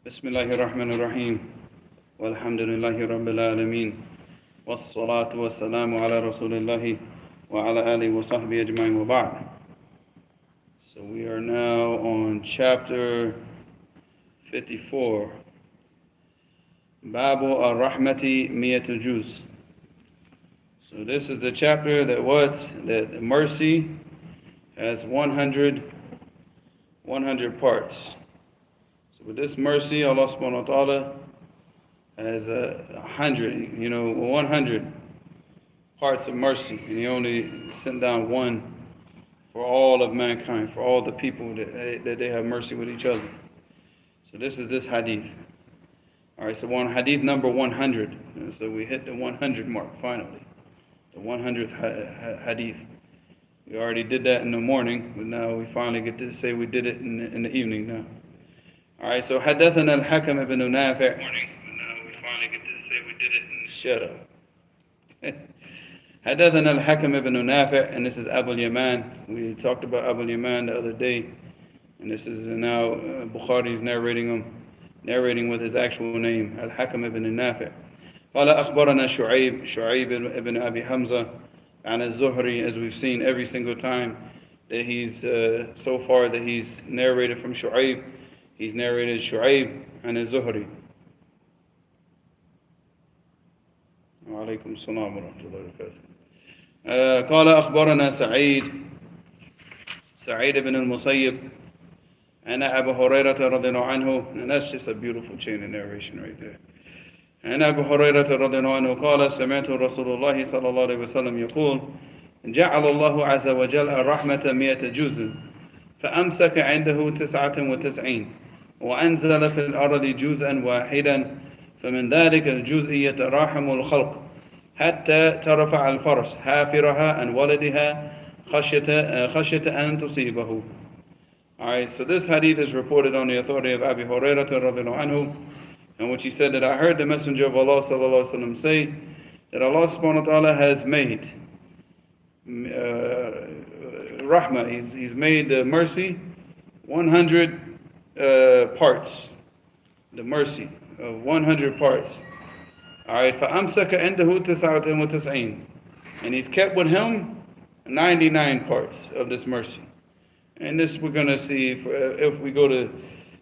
بسم الله الرحمن الرحيم والحمد لله رب العالمين والصلاة والسلام على رسول الله وعلى آله وصحبه أجمعين وبعد. So we are now on chapter 54. Babu ar-Rahmati Miyatul Juz. So this is the chapter that mercy has 100 parts. So with this mercy, Allah subhanahu wa ta'ala has 100 parts of mercy, and He only sent down one for all of mankind, for all the people that they have mercy with each other. So this is this hadith. All right, so we're on hadith number 100. So we hit the 100 mark finally, the 100th hadith. We already did that in the morning, but now we finally get to say we did it in the evening now. All right, so حدثنا الحكم ابن نافع. Morning, but now we finally get to say we did it in. Shut up. حدثنا الحكم ابن نافع, and this is Abu Yaman. We talked about Abu Yaman the other day, and this is now Bukhari is narrating with his actual name, Al-Hakam ibn Nafi'. قال أخبرنا شعيب ibn Abi Hamza عن الزهري, as we've seen every single time that he's so far that he's narrated from Shu'aib. He's narrated Shu'aib and الزهري. وعليكم السلام ورحمة الله وبركاته. قال أخبرنا سعيد بن المسيب أن أبا هريرة رضي الله عنه, and that's just a beautiful chain of narration right there. أن أبا هريرة رضي الله عنه قال سمعت رسول الله صلى الله عليه وسلم يقول جعل الله عز وجل الرحمة 100 جزء فأمسك عنده 99 وأنزل في الأرض جزءا واحدا فمن ذلك الجزء يتراحم الخلق حتى ترفع الفرس حافرها عن ولدها خشية أن تصيبه. Alright, so this hadith is reported on the authority of Abi Hurairah radiallahu anhu, in which he said that I heard the Messenger of Allah sallallahu alaihi wasallam say that Allah subhanahu wa ta'ala has made rahmah, he's made the mercy 100 parts, the mercy of 100 parts. Alright, فَأَمْسَكَ عِنْدَهُ 99, and he's kept with him 99 parts of this mercy. And this we're going to see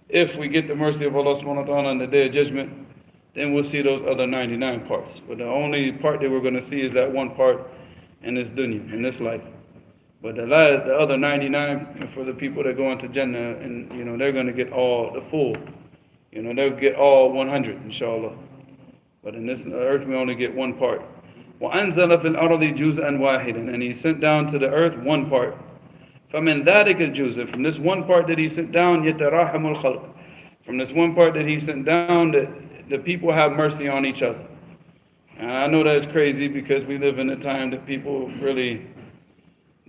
if we get the mercy of Allah subhanahu wa ta'ala on the day of judgment, then we'll see those other 99 parts. But the only part that we're going to see is that one part in this dunya, in this life. But the other 99 for the people that go into Jannah, and they're going to get all the full. They'll get all 100, inshallah. But in this earth we only get one part. وَأَنزَلَ فِي الْأَرْضِ جُزْءًا وَاحِدًا, and he sent down to the earth one part. فَمِنْ ذَلِكَ الْجُزْء, from this one part that he sent down, يَتَرَاحَمُ الْخَلْقِ, from this one part that he sent down, that the people have mercy on each other. And I know that's crazy because we live in a time that people really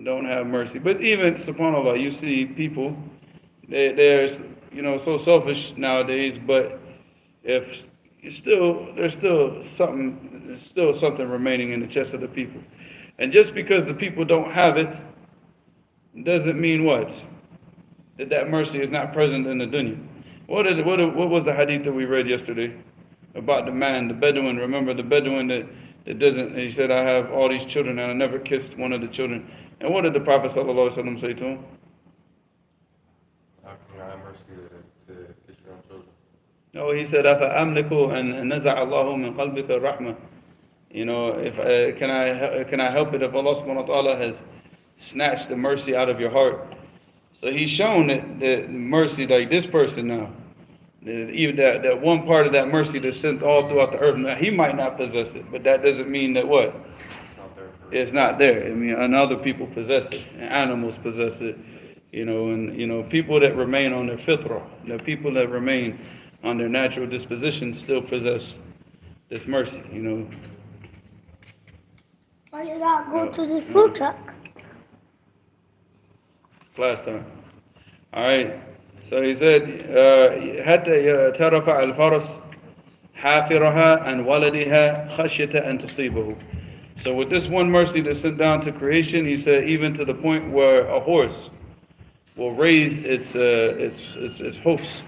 don't have mercy. But even, subhanAllah, you see people, they're so selfish nowadays, but there's still something remaining in the chest of the people. And just because the people don't have it, doesn't mean what? That mercy is not present in the dunya. What was the hadith that we read yesterday about the man, the Bedouin? Remember the Bedouin that doesn't, he said, I have all these children and I never kissed one of the children. And what did the Prophet ﷺ say to him? How can I have mercy to kiss your own children? No, he said, أَفَأَمْلِكُ أَنْ نَزَعَ اللَّهُ مِنْ قَلْبِكَ الرَّحْمَةِ. Can I help it if Allah subhanahu wa ta'ala has snatch the mercy out of your heart? So he's shown that mercy, like this person now, even that one part of that mercy that's sent all throughout the earth. Now, he might not possess it, but that doesn't mean that what? It's not there. I mean, and other people possess it, and animals possess it, and people that remain on their fitrah, the people that remain on their natural disposition still possess this mercy. Why did not go to the food truck? Class time. All right. So he said, حتى ترفع الفرس حافرها عن ولدها خشية أن تصيبه. So with this one mercy that's sent down to creation, he said, even to the point where a horse will raise its hoofs,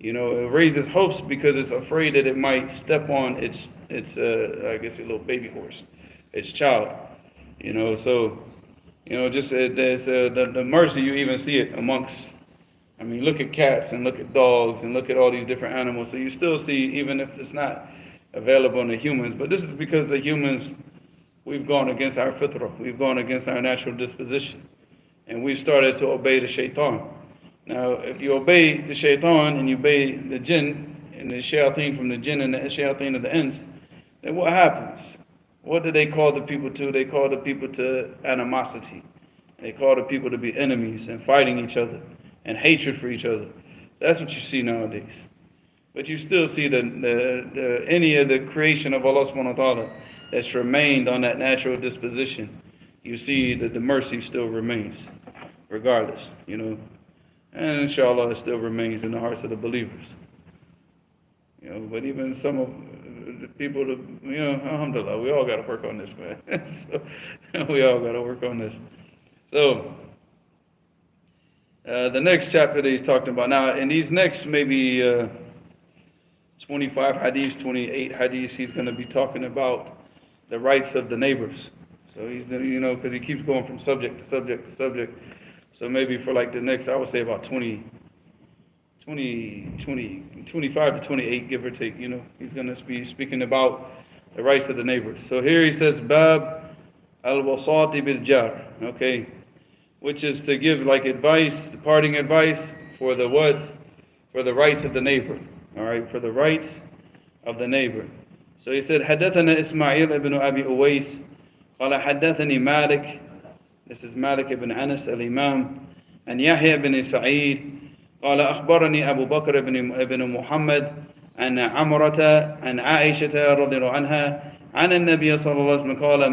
it raises hopes because it's afraid that it might step on its I guess a little baby horse, its child. So just there's the mercy. You even see it amongst. I mean, look at cats and look at dogs and look at all these different animals. So you still see, even if it's not available in the humans, but this is because the humans, we've gone against our fitrah, we've gone against our natural disposition, and we've started to obey the shaitan. Now, if you obey the shaitan and you obey the jinn and the shayateen from the jinn and the shayateen of the ins, then what happens? What do they call the people to? They call the people to animosity. They call the people to be enemies and fighting each other and hatred for each other. That's what you see nowadays. But you still see any of the creation of Allah subhanahu wa ta'ala that's remained on that natural disposition. You see that the mercy still remains, regardless, And inshallah, it still remains in the hearts of the believers. But even some of the people, alhamdulillah, we all got to work on this, man. So, we all got to work on this. So, the next chapter that he's talking about now, in these next maybe 25 hadiths, 28 hadiths, he's going to be talking about the rights of the neighbors. So he's, because he keeps going from subject to subject to subject. So maybe for like the next, I would say about 25 to 28, give or take, he's going to be speaking about the rights of the neighbors. So here he says, Bab al-wasati bil-jar, okay, which is to give like advice, parting advice for the what? For the rights of the neighbor. All right, for the rights of the neighbor. So he said, حدثنا إسماعيل ibn Abi Uwais قال حدثني مالك. This is Malik ibn Anas al-Imam. And Yahya ibn Sa'id قال أخبرني أبو بكر ibn Muhammad أن عمرة عن عائشة رضي الله عنها عن النبي صلى الله عليه وسلم قال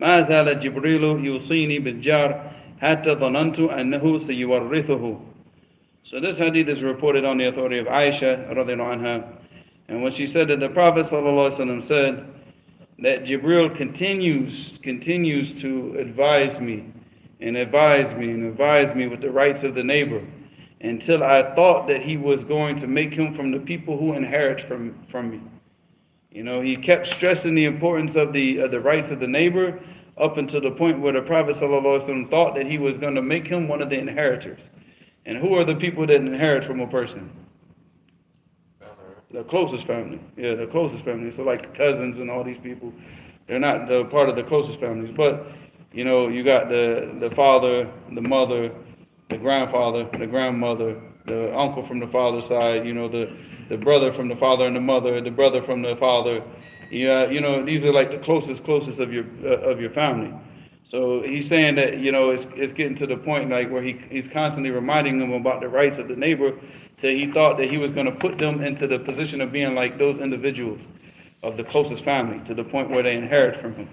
ما زال جبريل يوصيني بالجار حتى ظننت أنه سيورثه. So this hadith is reported on the authority of Aisha radiallahu anha. And when she said that the Prophet sallallahu alaihi wasallam said that Jibril continues to advise me with the rights of the neighbor until I thought that he was going to make him from the people who inherit from me. He kept stressing the importance of the rights of the neighbor up until the point where the Prophet ﷺ thought that he was going to make him one of the inheritors. And who are the people that inherit from a person? The closest family. Yeah, the closest family. So like cousins and all these people, they're not the part of the closest families. But, you got the father, the mother, the grandfather, the grandmother, the uncle from the father's side, the brother from the father and the mother, the brother from the father. These are like the closest of your family. So he's saying that, it's getting to the point like where he's constantly reminding them about the rights of the neighbor till he thought that he was going to put them into the position of being like those individuals of the closest family to the point where they inherit from him.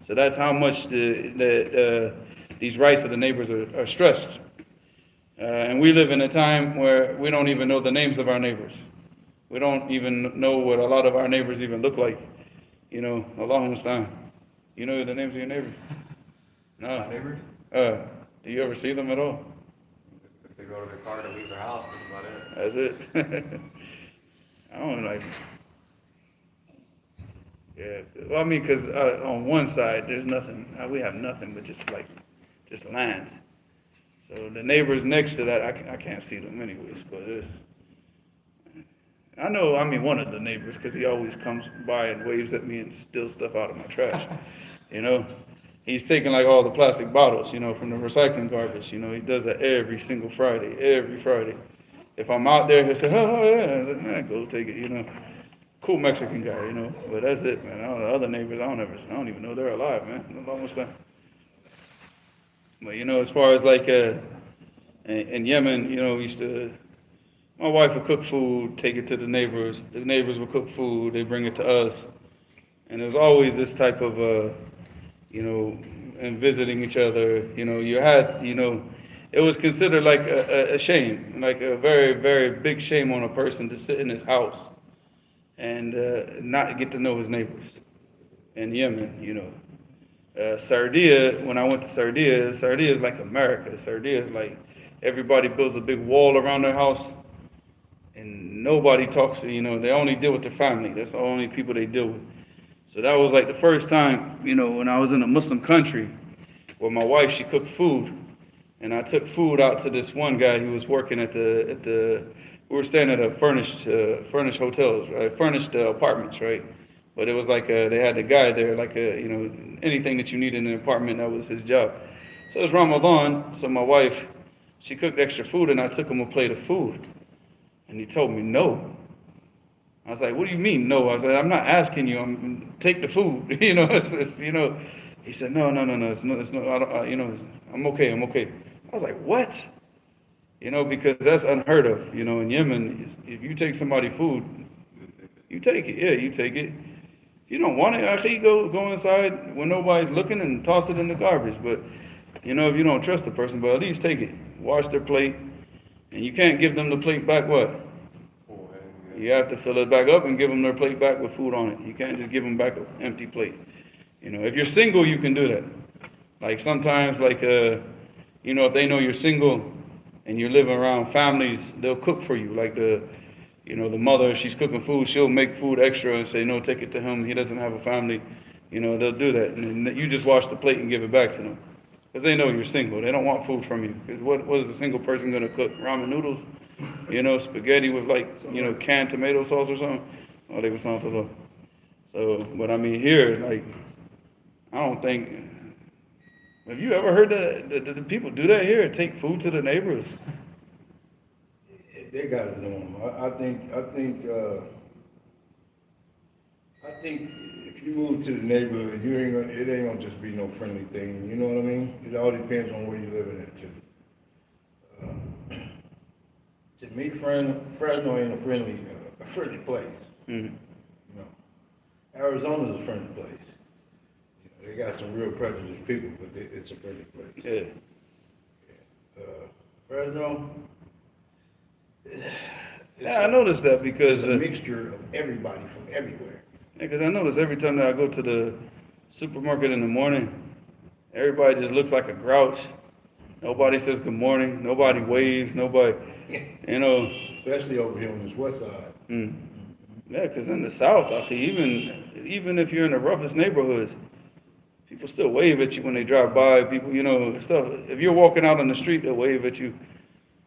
So that's how much these rights of the neighbors are stressed. And we live in a time where we don't even know the names of our neighbors. We don't even know what a lot of our neighbors even look like. Allahumma musta'an. You know the names of your neighbors? No. My neighbors? Do you ever see them at all? If they go to their car to leave their house, that's about it. That's it. I don't like. Yeah. Well, I mean, because on one side there's nothing. We have nothing but just land. So the neighbors next to that, I can't see them anyways. But I know. I mean, one of the neighbors because he always comes by and waves at me and steals stuff out of my trash. He's taking like all the plastic bottles, from the recycling garbage. He does that every single Friday. Every Friday. If I'm out there, he'll say, "Oh yeah," I said, "Man, go take it." Cool Mexican guy, But that's it, man. All the other neighbors, I don't even know they're alive, man. Almost time. But as far as like in Yemen, we used to. My wife would cook food, take it to the neighbors. The neighbors would cook food, they bring it to us, and there's always this type of and visiting each other. You had, it was considered like a shame, like a very, very big shame on a person to sit in his house and not get to know his neighbors. In Yemen, Sardiya, when I went to Sardiya is like America. Sardiya is like everybody builds a big wall around their house, and nobody talks to, they only deal with their family. That's the only people they deal with. So that was like the first time, when I was in a Muslim country, where my wife, she cooked food, and I took food out to this one guy who was working at the we were staying at a furnished hotels, right? Furnished apartments, right? But it was like they had the guy there, like anything that you need in an apartment, that was his job. So it was Ramadan, so my wife, she cooked extra food, and I took him a plate of food, and he told me no. I was like, what do you mean no? I said, I'm not asking you. Take the food. He said, no. It's no. I'm okay. I was like, what? Because that's unheard of. In Yemen, if you take somebody food, you take it. Yeah, you take it. If you don't want it, actually go inside when nobody's looking and toss it in the garbage. But if you don't trust the person, but at least take it. Wash their plate, and you can't give them the plate back. What? You have to fill it back up and give them their plate back with food on it. You can't just give them back an empty plate. If you're single, you can do that. Like sometimes, if they know you're single and you're living around families, they'll cook for you. Like the mother, she's cooking food, she'll make food extra and say, no, take it to him. He doesn't have a family. They'll do that. And you just wash the plate and give it back to them. Because they know you're single. They don't want food from you. Because what is a single person going to cook? Ramen noodles? Spaghetti with canned tomato sauce or something. Oh, they was not to look. So, but I mean, here, I don't think. Have you ever heard that the people do that here? Take food to the neighbors? They gotta know them. I think if you move to the neighborhood, it ain't gonna just be no friendly thing. You know what I mean? It all depends on where you're living at too. To me, Fresno ain't a friendly place. Mm-hmm. Arizona's a friendly place. They got some real prejudiced people, but it's a friendly place. Yeah. Fresno. I noticed that because it's a mixture of everybody from everywhere. Yeah, because I notice every time that I go to the supermarket in the morning, everybody just looks like a grouch. Nobody says good morning. Nobody waves. Nobody, Especially over here on this west side. Yeah, because in the South, even if you're in the roughest neighborhoods, people still wave at you when they drive by. People, stuff. If you're walking out on the street, they'll wave at you.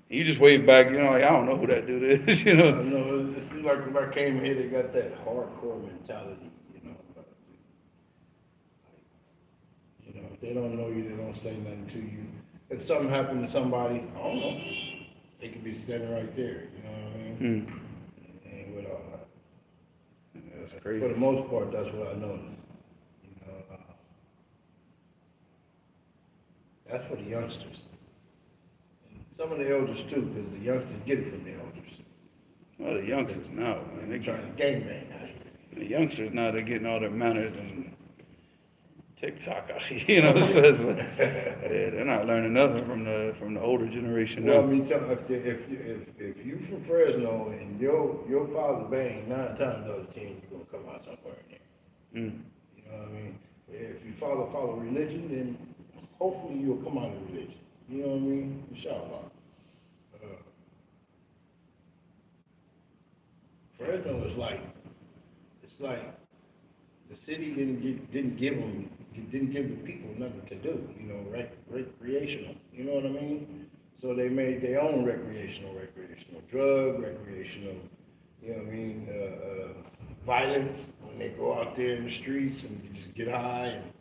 You just wave back. I don't know who that dude is. I know. It seems like when I came here, they got that hardcore mentality. If they don't know you, they don't say nothing to you. If something happened to somebody, I don't know, they could be standing right there. You know what I mean? And with all that. That's crazy. For the most part, that's what I noticed. That's for the youngsters. And some of the elders too, because the youngsters get it from the elders. Well, the youngsters now, man, They're trying to gangbang out here. The youngsters now, they're getting all their manners and TikTok. It says they're not learning nothing from the older generation now. Well, I mean, if you from Fresno and your father bang 9 times out of 10, you're gonna come out somewhere in there. You know what I mean? If you follow religion, then hopefully you'll come out of religion. You know what I mean? Inshallah. Fresno is it's like the city didn't give the people nothing to do. Recreational. You know what I mean? So they made their own recreational drug, recreational. You know what I mean? Violence when they go out there in the streets and just get high and.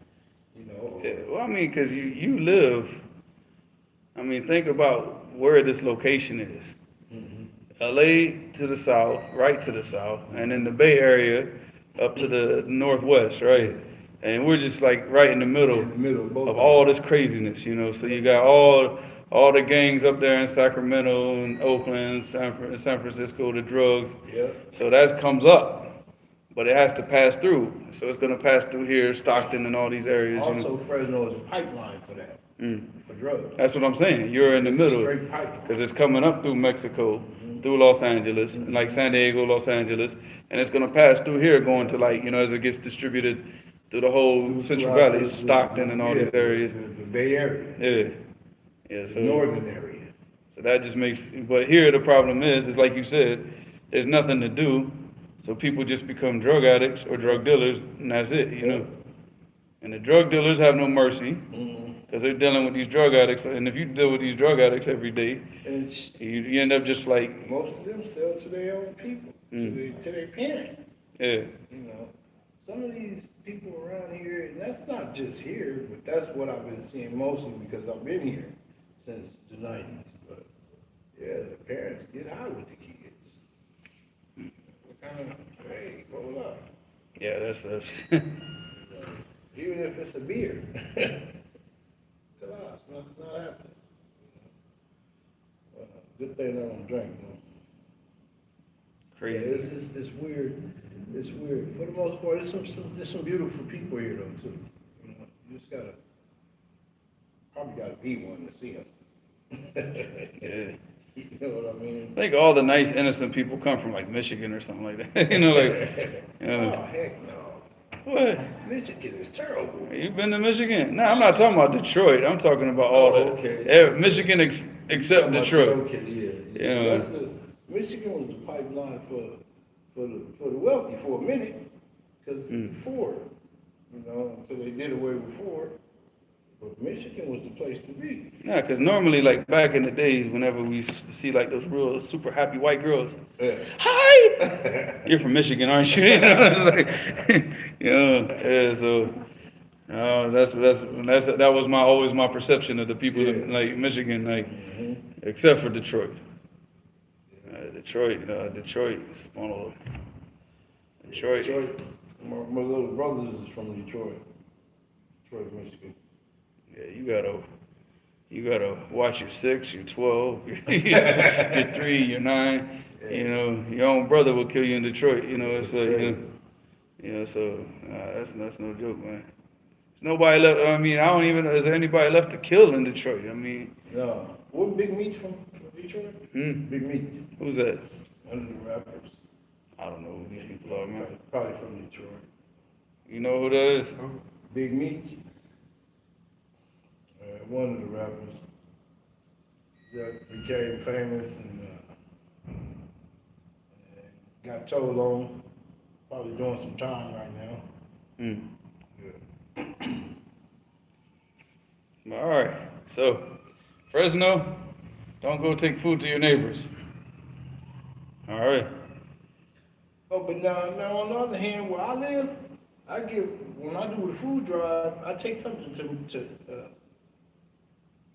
Yeah, well, I mean, because you live, think about where this location is. LA to the south, right to the south, and then the Bay Area up to the northwest, right? And we're just right in the middle of all this craziness, So you got all the gangs up there in Sacramento and Oakland, San Francisco, the drugs. Yeah. So that comes up. But it has to pass through. So it's going to pass through here, Stockton, and all these areas. Also, Fresno is a pipeline for that, for drugs. That's what I'm saying. You're in the middle. Because it's coming up through Mexico, through Los Angeles, and like San Diego, Los Angeles. And it's going to pass through here, going to as it gets distributed through the whole Central Valley, Stockton, and all these areas. The Bay Area. Yeah. The northern area. So that just makes, but here the problem is like you said, there's nothing to do, so people just become drug addicts or drug dealers, and that's it, you know. And the drug dealers have no mercy, because they're dealing with these drug addicts, and if you deal with these drug addicts every day, And you end up just like, most of them sell to their own people, to their parents. yeah, You know, some of these people around here, and that's not just here, but that's what I've been seeing mostly because I've been here since the 90s. But yeah, the parents get high with the kids. What kind of, hey, roll up. yeah, that's You know, even if it's a beer. It's not happening. Good thing I don't drink, man. crazy. Yeah, it's weird. It's weird. For the most part, there's some beautiful people here though too. You know, you just probably gotta be one to see them. Yeah. You know what I mean? I think all the nice, innocent people come from like Michigan or something like that. You know, like, Oh heck no! what? Michigan is terrible. You been to Michigan? No, I'm not talking about Detroit. I'm talking about all Oh, okay. Michigan except Talking about Detroit. Okay, yeah. Yeah. Michigan was the pipeline for the wealthy for a minute, because Ford, you know, until they did away with Ford. But Michigan was the place to be. Yeah, because normally, like back in the days, whenever we used to see like those real super happy white girls, Yeah. hi, you're from Michigan, aren't you? You know, it's like, you know, yeah. So that was always my perception of the people in like Michigan, like except for Detroit. Detroit, small. Detroit. My little brothers is from Detroit, Michigan. Yeah, you gotta watch your 6, your 12, your 3, your 9. You know, your own brother will kill you in Detroit. You know, it's like, so that's no joke, man. There's nobody left. I mean, I don't even know. Is there anybody left to kill in Detroit? I mean, No, wasn't Big Meat from Detroit? Big Meat. Who's that? One of the rappers. I don't know who these people are, man. Probably from Detroit. You know who that is? Big Meat. One of the rappers that became famous and got told on. Probably doing some time right now. Yeah. All right. So, Fresno, don't go take food to your neighbors. All right. Oh, but now on the other hand, where I live, when I do the food drive, I take something to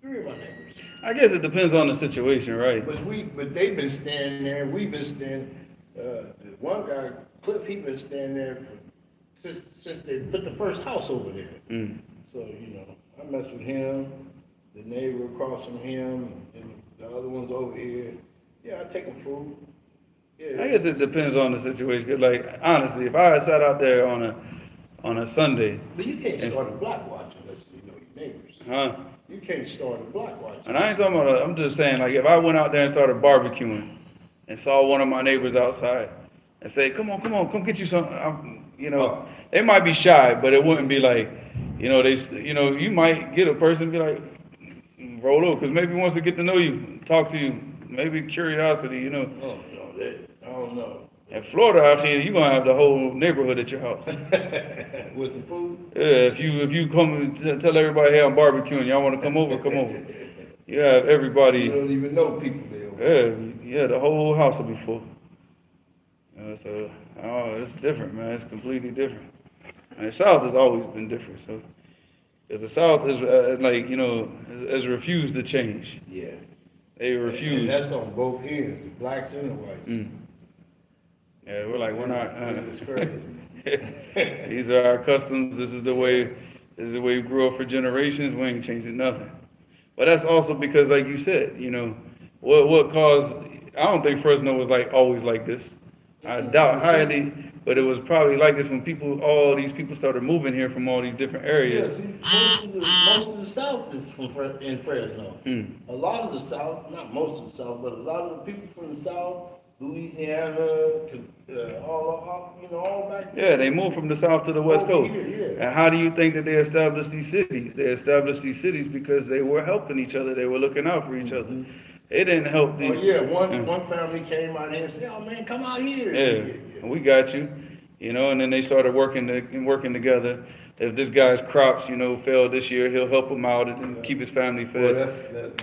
3 of my neighbors. I guess it depends on the situation, right? But they've been standing there. We've been standing. The one guy, Cliff, he been standing there since they put the first house over there. So you know, I mess with him, the neighbor across from him, and the other ones over here. Yeah, I take them food. Yeah. I guess it depends on the situation. 'Cause, like, honestly, if I had sat out there on a Sunday, But you can't start a block watch unless you know your neighbors. huh? You can't start a block watch. And I ain't talking about. I'm just saying, like, if I went out there and started barbecuing and saw one of my neighbors outside and say, "Come on, come get you some," they might be shy, but it wouldn't be like, you might get a person be like, roll over, because maybe he wants to get to know you, talk to you, maybe curiosity, you know. Oh, no, I don't know. In Florida out here, you're gonna have the whole neighborhood at your house. With some food? Yeah, if you come and tell everybody, hey, I'm barbecuing, y'all want to come over, come over. You have everybody. You don't even know people there. Yeah, the whole house will be full. It's different, man. It's completely different. And the South has always been different. So, because the South is has refused to change. Yeah. They refuse. And that's on both ends, the blacks and the whites. Yeah, we're like, we're not. It's crazy. These are our customs. This is the way we grew up for generations. We ain't changing nothing. But that's also because, like you said, what caused. I don't think Fresno was like always like this. I doubt highly, but it was probably like this when all these people started moving here from all these different areas. Yeah, see, most of the South is in Fresno. A lot of the South, not most of the South, but a lot of the people from the South, Louisiana, all back there. Yeah, they moved from the South to the West Coast. Yeah. And how do you think that they established these cities? They established these cities because they were helping each other. They were looking out for each other. It didn't help Oh, these. yeah, one family came out here and said, oh, man, come out here. Yeah, we got you, and then they started working together. If this guy's crops, failed this year, he'll help him out and keep his family Well, fed.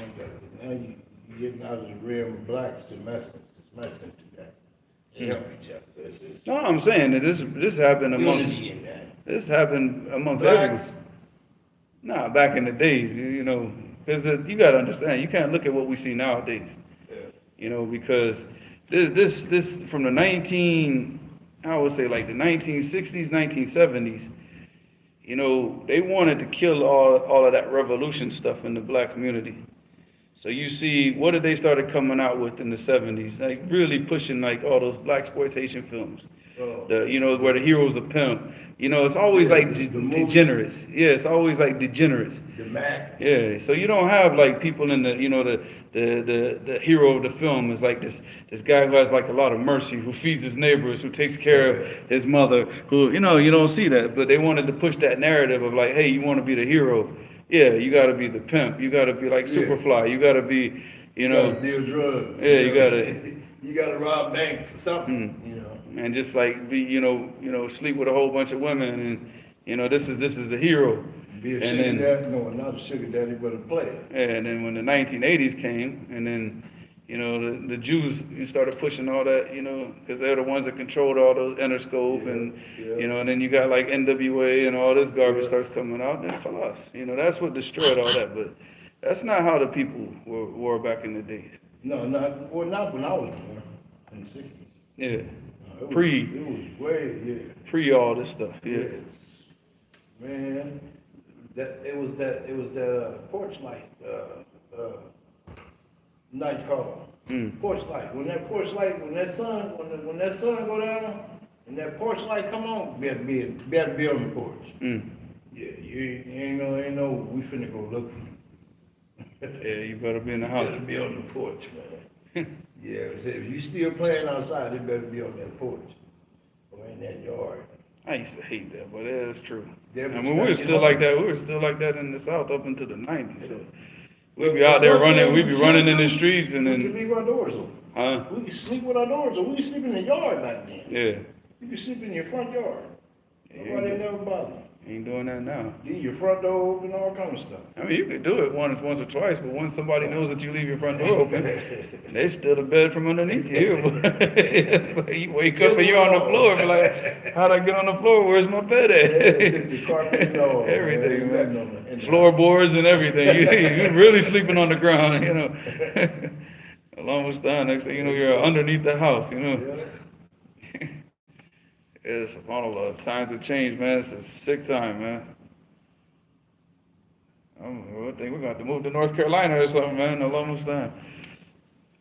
now you're getting out of the realm of blacks to Mexicans to that. They help each other. No, I'm saying that this happened amongst Unity in that. this happened amongst Blacks? everyone. Nah, back in the days, because you got to understand, you can't look at what we see nowadays. Because this from the I would say like the 1960s, 1970s. They wanted to kill all of that revolution stuff in the black community. So you see, what did they started coming out with in the 70s? Like really pushing like all those black exploitation films. Oh. Where the heroes are pimp. It's always Yeah, like the movies. degenerates. Yeah, it's always like degenerates. The Mac. Yeah, so you don't have like people in the hero of the film is like this guy who has like a lot of mercy, who feeds his neighbors, who takes care of his mother, who you don't see that, but they wanted to push that narrative of like, hey, you want to be the hero, yeah, you got to be the pimp, you got to be like Superfly, you got to be, You gotta deal drugs. Yeah, you gotta. You gotta rob banks or something. And just like be, sleep with a whole bunch of women, and this is the hero. Be a And sugar then- daddy. No, not a sugar daddy, but a player. And then when the 1980s came, and then, the Jews started pushing all that, because they're the ones that controlled all those Interscope, and, and then you got like NWA and all this garbage starts coming out, then khalas. That's what destroyed all that, but that's not how the people were back in the days. No, not when I was born in the 60s. Yeah. It was way, Pre all this stuff, yeah. Yes. Man, it was that porch light, night call. Porch light. When that porch light, when that sun go down, and that porch light come on, better be on the porch. Yeah, you ain't no, we finna go look for you. Yeah, you better be in the house. Better be on the porch, man. Yeah, if you still playing outside, it better be on that porch or in that yard. I used to hate that, but it's true. Yeah, but I you mean, we gotta were get still home. like that. We were still like that in the South up into the 90s. So we'd be out there running. We'd be running in the streets, and we could then, leave our doors open. huh? We could sleep with our doors open. We could sleep in the yard back then. Yeah, You could sleep in your front yard. Yeah, Nobody you- never bother you. ain't doing that now. Leave your front door open, all kind of stuff. I mean, you could do it once or twice, but once somebody knows that you leave your front door open, they steal the bed from underneath you. It's like you wake up and you're on the floor, be like, how'd I get on the floor? Where's my bed Yeah, at? take the carpet and all. Everything, man. man. And Floorboards and everything. You're really sleeping on the ground, Almost done. Next thing you know, you're underneath the house, Yeah. It's subhanAllah. Times have changed, man. It's a sick time, man. I think we're going to have to move to North Carolina or something, man. Almost done.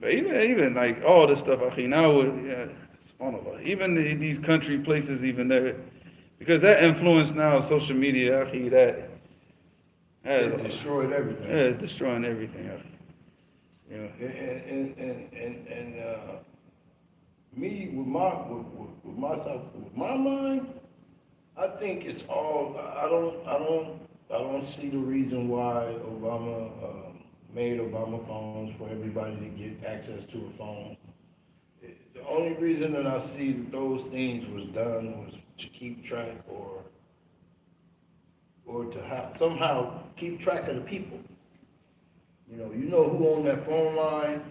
But even like all this stuff, now, subhanAllah. Even these country places, even there, because that influence now, social media, that It destroyed everything. yeah, it's destroying everything. Yeah. And me with my mind, I think it's all. I don't see the reason why Obama made Obama phones for everybody to get access to a phone. The only reason that I see that those things was done was to keep track or to somehow keep track of the people. You know who on that phone line.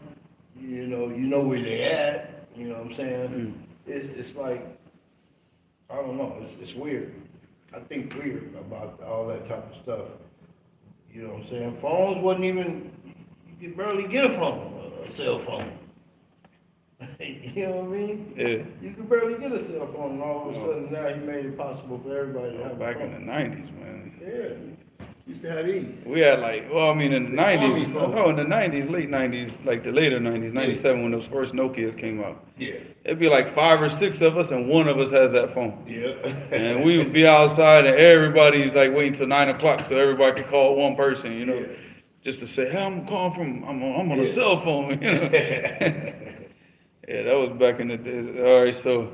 You know where they at. You know what I'm saying? It's like, I don't know. It's weird. I think weird about all that type of stuff. You know what I'm saying? Phones wasn't even. You could barely get a phone, a cell phone. You know what I mean? Yeah. You could barely get a cell phone, and all of a sudden now he made it possible for everybody to have Back a in the phone. 90s, man. Yeah, used to have these. We had in the The 90s, army phones. no, in the 90s, late 90s, like the later 90s, 97 when those first Nokias came out. Yeah. It'd be like 5 or 6 of us and one of us has that phone. Yeah. And we would be outside and everybody's like waiting till 9 o'clock so everybody could call one person, Yeah. just to say, hey, I'm calling from, I'm on a Yeah. cell phone, Yeah, that was back in the days. All right, so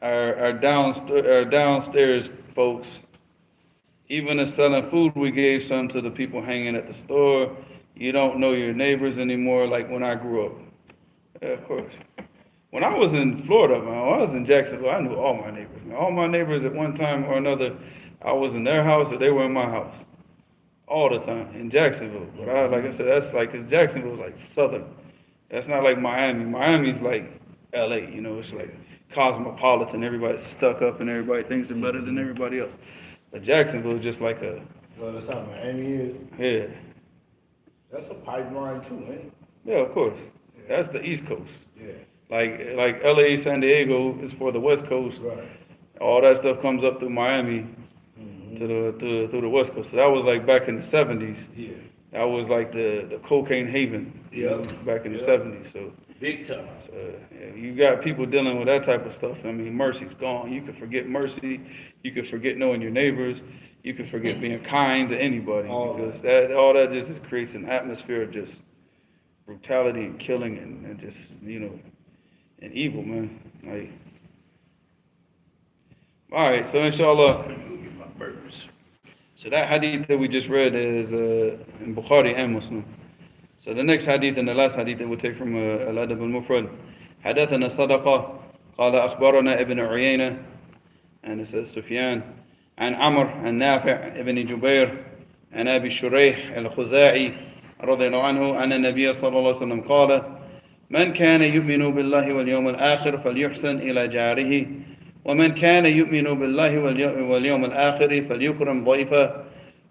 our downstairs folks, even in selling food, we gave some to the people hanging at the store. You don't know your neighbors anymore like when I grew up. Of course. When I was in Florida, man, when I was in Jacksonville, I knew all my neighbors, man. All my neighbors at one time or another, I was in their house or they were in my house. All the time in Jacksonville. But like I said, that's like, cause Jacksonville's like southern. That's not like Miami. Miami's like LA, you know, it's like cosmopolitan. Everybody's stuck up and everybody thinks they're better than everybody else. But Jacksonville is just like a, Well, that's how Miami is. yeah. That's a pipeline too, man. Yeah, of course. That's the East Coast. Yeah. Like LA, San Diego is for the West Coast. Right. All that stuff comes up through Miami through the West Coast. So that was like back in the 70s. Yeah. That was like the cocaine haven, you know, back in the 70s. So, Big time. yeah, you got people dealing with that type of stuff. I mean, mercy's gone. You can forget mercy. You can forget knowing your neighbors. You can forget being kind to anybody, because all that just creates an atmosphere of just brutality and killing and just, you know, and evil, man. Like, all right, so inshallah, get my burgers. So that hadith that we just read is in Bukhari and Muslim. So the next hadith and the last hadith that we'll take from Adab al-Mufrad. حدثنا صدقة قال أخبرنا ابن عيينة and it says سفيان عن عمر عن نافع ابن جبير عن أبي شريح الخزاعي رضي الله عنه أن النبي صلى الله عليه وسلم قال من كان يؤمن بالله واليوم الآخر فليحسن إلى جاره ومن كان يؤمن بالله واليوم الآخر فليكرم ضيفه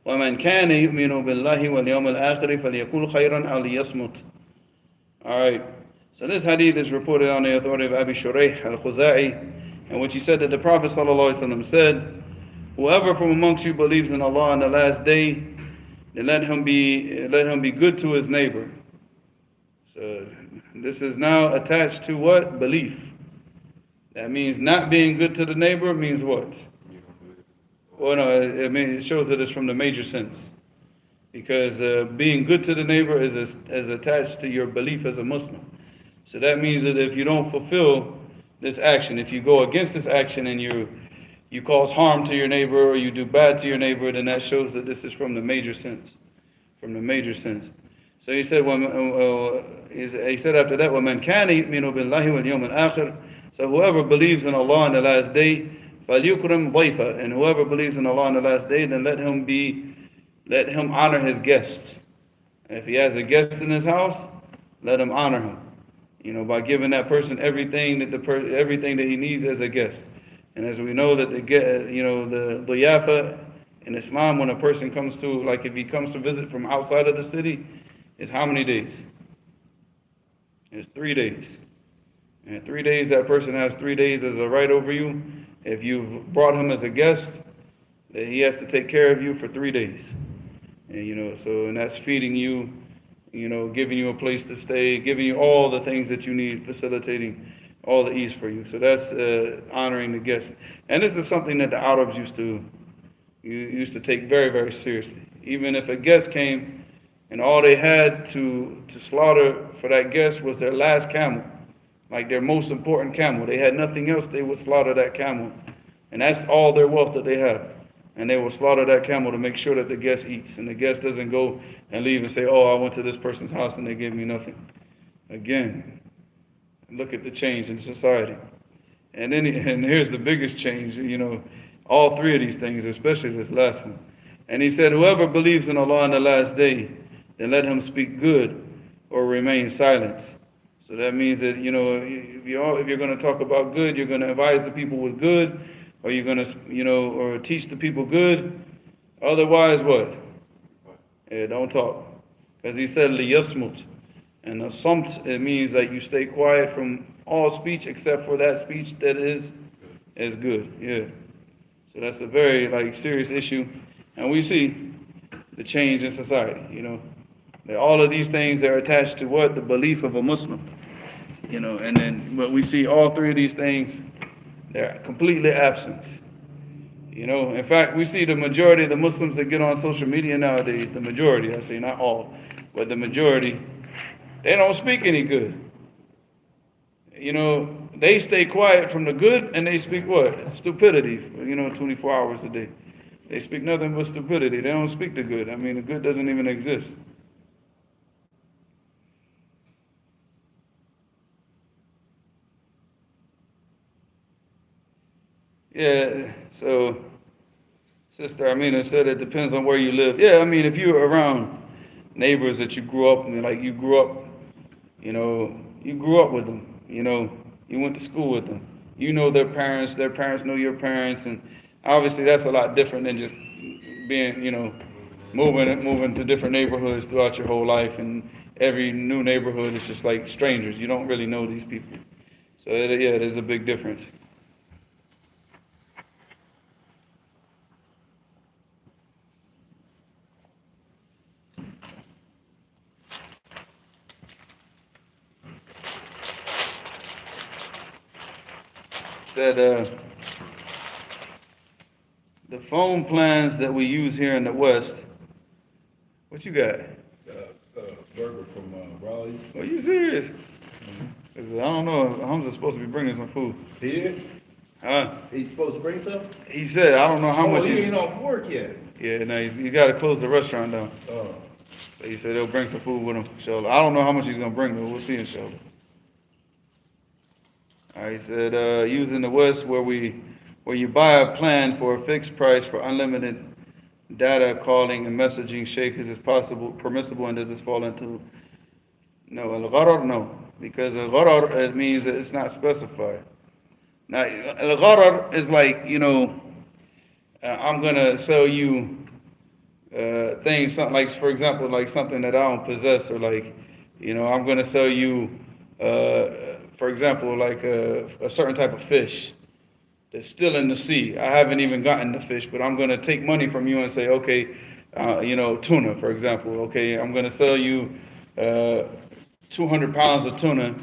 ومن كان يؤمن بالله واليوم الآخر فليقول خيرا أو ليصمت. Alright, so this hadith is reported on the authority of Abi Shuraih al-Khuzai, in which he said that the Prophet ﷺ said, whoever from amongst you believes in Allah on the last day, then let him be good to his neighbor. So this is now attached to what? Belief. That means not being good to the neighbor means what? Well, no, it shows that it's from the major sins. Because being good to the neighbor is attached to your belief as a Muslim. So that means that if you don't fulfill this action, if you go against this action and you cause harm to your neighbor or you do bad to your neighbor, then that shows that this is from the major sins. From the major sins. So he said, he said after that, وَمَنْ كَانَ يُؤْمِنُ بِاللَّهِ وَالْيَوْمِ الْآخِرِ. So whoever believes in Allah on the last day, فَلْيُكْرِمْ ضَيْفَهُ. And whoever believes in Allah on the last day, then let him honor his guest. If he has a guest in his house, let him honor him. You know, by giving that person everything that he needs as a guest. And as we know that the diyafa in Islam, when a person comes to, like if he comes to visit from outside of the city, is how many days? It's 3 days. And 3 days, that person has 3 days as a right over you. If you've brought him as a guest, then he has to take care of you for 3 days. And and that's feeding you, giving you a place to stay, giving you all the things that you need, facilitating all the ease for you. So that's honoring the guest. And this is something that the Arabs used to take very, very seriously. Even if a guest came and all they had to slaughter for that guest was their last camel, like their most important camel. They had nothing else, they would slaughter that camel. And that's all their wealth that they have. And they will slaughter that camel to make sure that the guest eats. And the guest doesn't go and leave and say, oh, I went to this person's house and they gave me nothing. Again, look at the change in society. And here's the biggest change, all three of these things, especially this last one. And he said, whoever believes in Allah on the last day, then let him speak good or remain silent. So that means that, if you're going to talk about good, you're going to advise the people with good, or you're going to, or teach the people good. Otherwise, what? Yeah, don't talk. Because he said, liyasmut. And samt, it means that you stay quiet from all speech except for that speech that is good. Yeah. So that's a very, serious issue. And we see the change in society, That all of these things are attached to what? The belief of a Muslim. But we see all three of these things, they're completely absent. In fact, we see the majority of the Muslims that get on social media nowadays, the majority, I say not all, but the majority, they don't speak any good. They stay quiet from the good and they speak what? Stupidity, 24 hours a day. They speak nothing but stupidity. They don't speak the good. I mean, the good doesn't even exist. Yeah, so Sister Amina said it depends on where you live. Yeah, I mean, if you're around neighbors that you grew up, like you grew up, you grew up with them, you went to school with them. You know their parents know your parents, and obviously that's a lot different than just being, moving to different neighborhoods throughout your whole life, and every new neighborhood is just like strangers. You don't really know these people. So yeah, there's a big difference. Said the phone plans that we use here in the West. What you got? Burger from Raleigh. Are you serious? 'Cause I don't know. Hamza's supposed to be bringing some food. He is? Huh? He's supposed to bring some? He said, I don't know how much he he's... ain't off work yet. Yeah, no, you got to close the restaurant down. Oh. So he said he'll bring some food with him, inshallah. I don't know how much he's going to bring, but we'll see, inshallah. All right, he said, using the West where you buy a plan for a fixed price for unlimited data calling and messaging, Sheikh, is this permissible, and does this fall into... No, al-gharar, no. Because al-gharar, it means that it's not specified. Now, al-gharar is like, I'm going to sell you things, something like, for example, like something that I don't possess, or like, I'm going to sell you, for example, like a certain type of fish that's still in the sea. I haven't even gotten the fish, but I'm going to take money from you and say, okay, tuna, for example. Okay, I'm going to sell you 200 pounds of tuna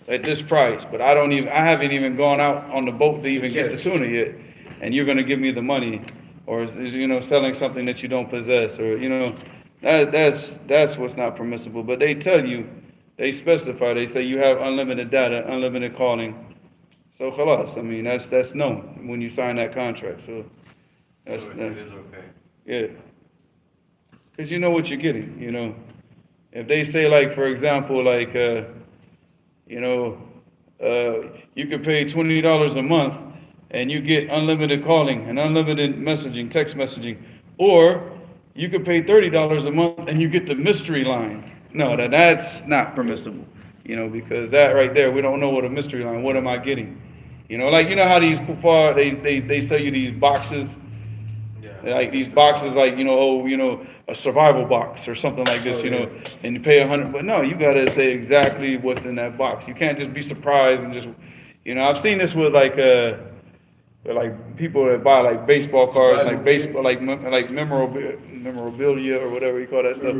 at this price, but I haven't even gone out on the boat to even get the tuna yet, and you're going to give me the money, or selling something that you don't possess, or that's what's not permissible. But they tell you, they specify, they say you have unlimited data, unlimited calling. So khalas, I mean that's known when you sign that contract. So that's it is okay. Yeah, because you know what you're getting. If they say, like, for example, like you could pay $20 a month and you get unlimited calling and unlimited messaging, text messaging, or you could pay $30 a month and you get the mystery line. No, that's not permissible. Because that right there, we don't know what a mystery line. What am I getting? Like how these kuffar, they sell you these boxes. Yeah. Like these boxes, like a survival box or something like this, and you pay $100. But no, you gotta say exactly what's in that box. You can't just be surprised and just, I've seen this with like people that buy like baseball cards, like memorabilia or whatever you call that stuff.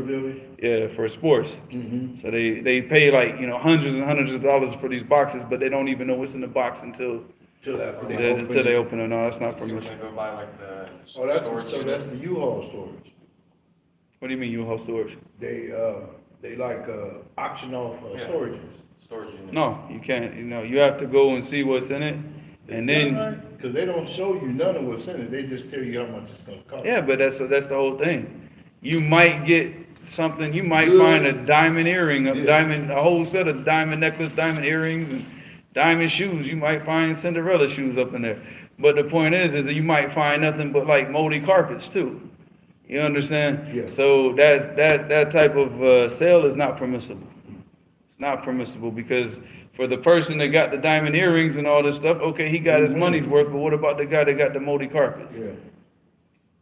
Yeah, for sports. Mm-hmm. So they pay like hundreds and hundreds of dollars for these boxes, but they don't even know what's in the box until they open it. No, that's not You're permissible. gonna go buy like the That's storage that's the U-Haul storage. What do you mean U-Haul storage? They auction off storages. storage unit. No, you can't. You have to go and see what's in it, and then because they don't show you none of what's in it. They just tell you how much it's gonna cost. yeah, but that's the whole thing. You might get something. You might Good. find a diamond earring, Yeah. a whole set of diamond necklace, diamond earrings, and diamond shoes. You might find Cinderella shoes up in there. But the point is that you might find nothing but like moldy carpets too. You understand? Yeah. So that type of sale is not permissible. It's not permissible because for the person that got the diamond earrings and all this stuff, okay, he got his money's worth. But what about the guy that got the moldy carpets?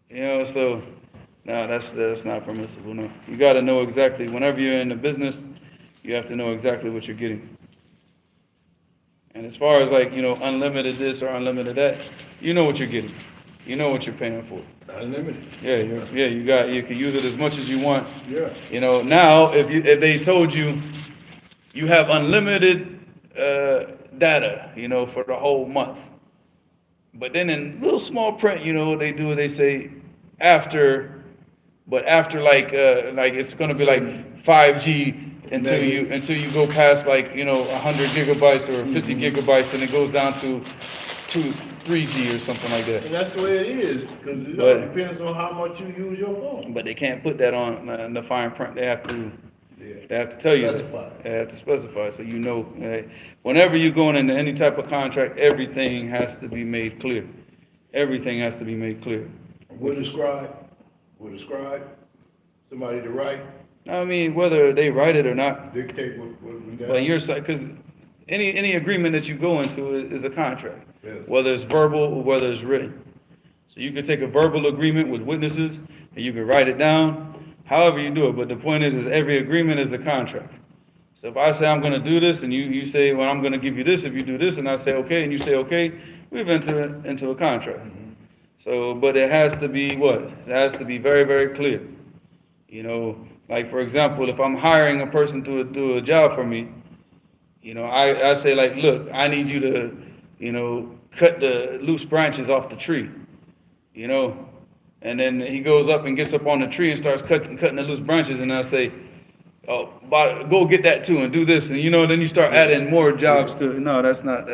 Yeah. So no, that's not permissible. No, you got to know exactly. Whenever you're in the business, you have to know exactly what you're getting. And as far as like unlimited this or unlimited that, you know what you're getting. You know what you're paying for. Unlimited. You can use it as much as you want. Yeah. Now if they told you you have unlimited data, for the whole month, but then in little small print, what they do, they say after like it's gonna be like 5G until you go past like 100 gigabytes or 50 gigabytes, and it goes down to 3G or something like that. And that's the way it is, because it all depends on how much you use your phone. But they can't put that on the fine print. They have to tell you. Specify. They have to specify, so whenever you're going into any type of contract, everything has to be made clear. Everything has to be made clear. With a scribe, somebody to write, I mean, whether they write it or not, dictate what we got. but your side, because any agreement that you go into is a contract, Yes. whether it's verbal or whether it's written. So you could take a verbal agreement with witnesses, and you could write it down, however you do it. But the point is every agreement is a contract. So if I say I'm going to do this, and you say, well, I'm going to give you this if you do this, and I say okay, and you say okay, we've entered into a contract. So, but it has to be what? It has to be very, very clear. You know, like for example, if I'm hiring a person to do a job for me, you know, I say like, look, I need you to, you know, cut the loose branches off the tree, you know, and then he goes up and gets up on the tree and starts cutting the loose branches, and I say, oh, go get that too and do this, and you know, then you start adding more jobs to it. No, that's not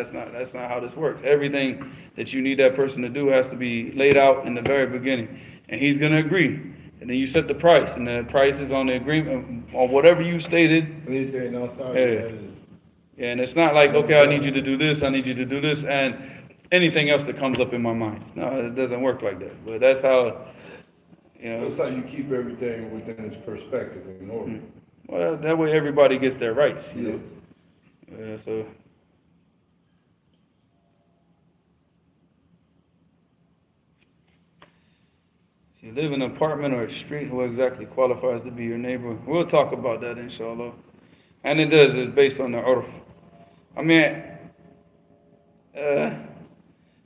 how this works. Everything that you need that person to do has to be laid out in the very beginning, and he's gonna agree. And then you set the price, and the price is on the agreement on whatever you stated. Anything outside Yeah. of that is. Yeah, and it's not like, okay, I need you to do this, I need you to do this, and anything else that comes up in my mind. No, it doesn't work like that. But that's how, you know. That's how you keep everything within its perspective in order. Well, that way everybody gets their rights, you know. Yeah, so. If you live in an apartment or a street, who exactly qualifies to be your neighbor? We'll talk about that, inshallah. And it's based on the urf. I mean,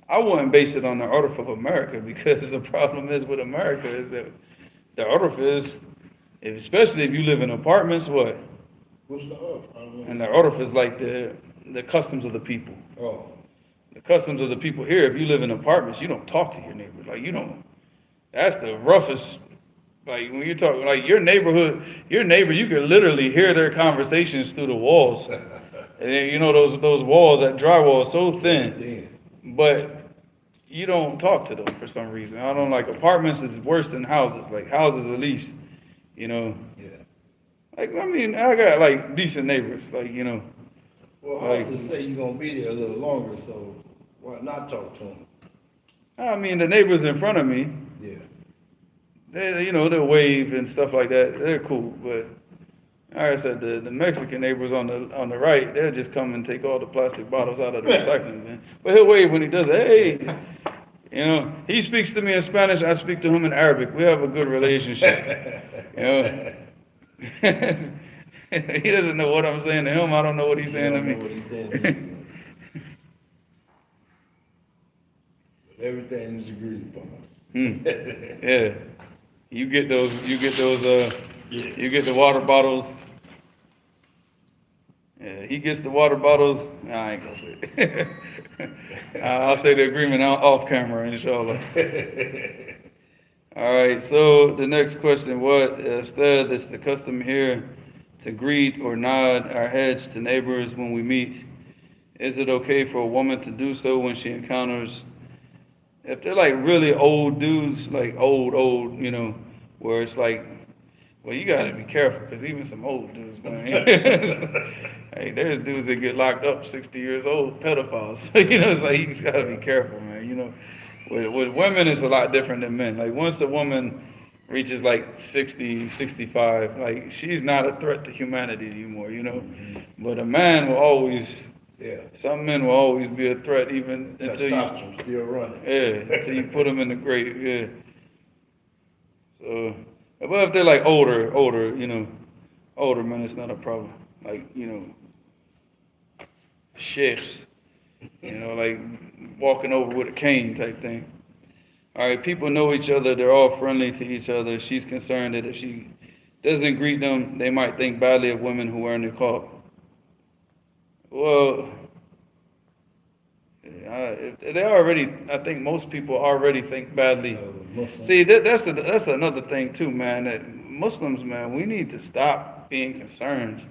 I wouldn't base it on the urf of America, because the problem is with America is that the urf is, especially if you live in apartments, what? What's the off? I don't know. And the urf is like the customs of the people. Oh, The customs of the people here, if you live in apartments, you don't talk to your neighbor. Like, you don't, that's the roughest, like, when you're talking, like, your neighbor, you can literally hear their conversations through the walls. And then, you know, those walls, that drywall is so thin, but you don't talk to them for some reason. I don't like, apartments is worse than houses. Like, houses at least, you know. yeah. Like, I mean, I got, like, decent neighbors, like, you know. Well, I was just say you're gonna be there a little longer, so why not talk to them? I mean, the neighbors in front of me, Yeah. they, you know, they'll wave and stuff like that. They're cool, but like I said, the Mexican neighbors on the right, they'll just come and take all the plastic bottles out of the recycling bin. But he'll wave when he does it. Hey, you know, he speaks to me in Spanish. I speak to him in Arabic. We have a good relationship. You know, he doesn't know what I'm saying to him. I don't know what he's saying to me. What he's saying to you. But everything is agreed upon. Yeah, you get the water bottles. Yeah, he gets the water bottles. Nah, I ain't gonna say it. I'll say the agreement off camera, inshallah. All right, so the next question, what, Ustad, it's the custom here to greet or nod our heads to neighbors when we meet. Is it okay for a woman to do so when she encounters, if they're like really old dudes, like old, you know, where it's like, well, you gotta be careful, because even some old dudes, man, hey, there's dudes that get locked up 60 years old, pedophiles. So, you know, it's like, you just gotta be careful, man, you know. With women, it's a lot different than men. Like, once a woman reaches like 60, 65, like, she's not a threat to humanity anymore, you know. But a man will always, some men will always be a threat, even until you, still running. until you put them in the grave, yeah. So, but if they're like older, you know, older men, it's not a problem. Like, you know, sheikhs, you know, like walking over with a cane type thing. All right, people know each other. They're all friendly to each other. She's concerned that if she doesn't greet them, they might think badly of women who wear niqab. Well, they already, I think most people already think badly. See, that's another thing too, man, that Muslims, man, we need to stop being concerned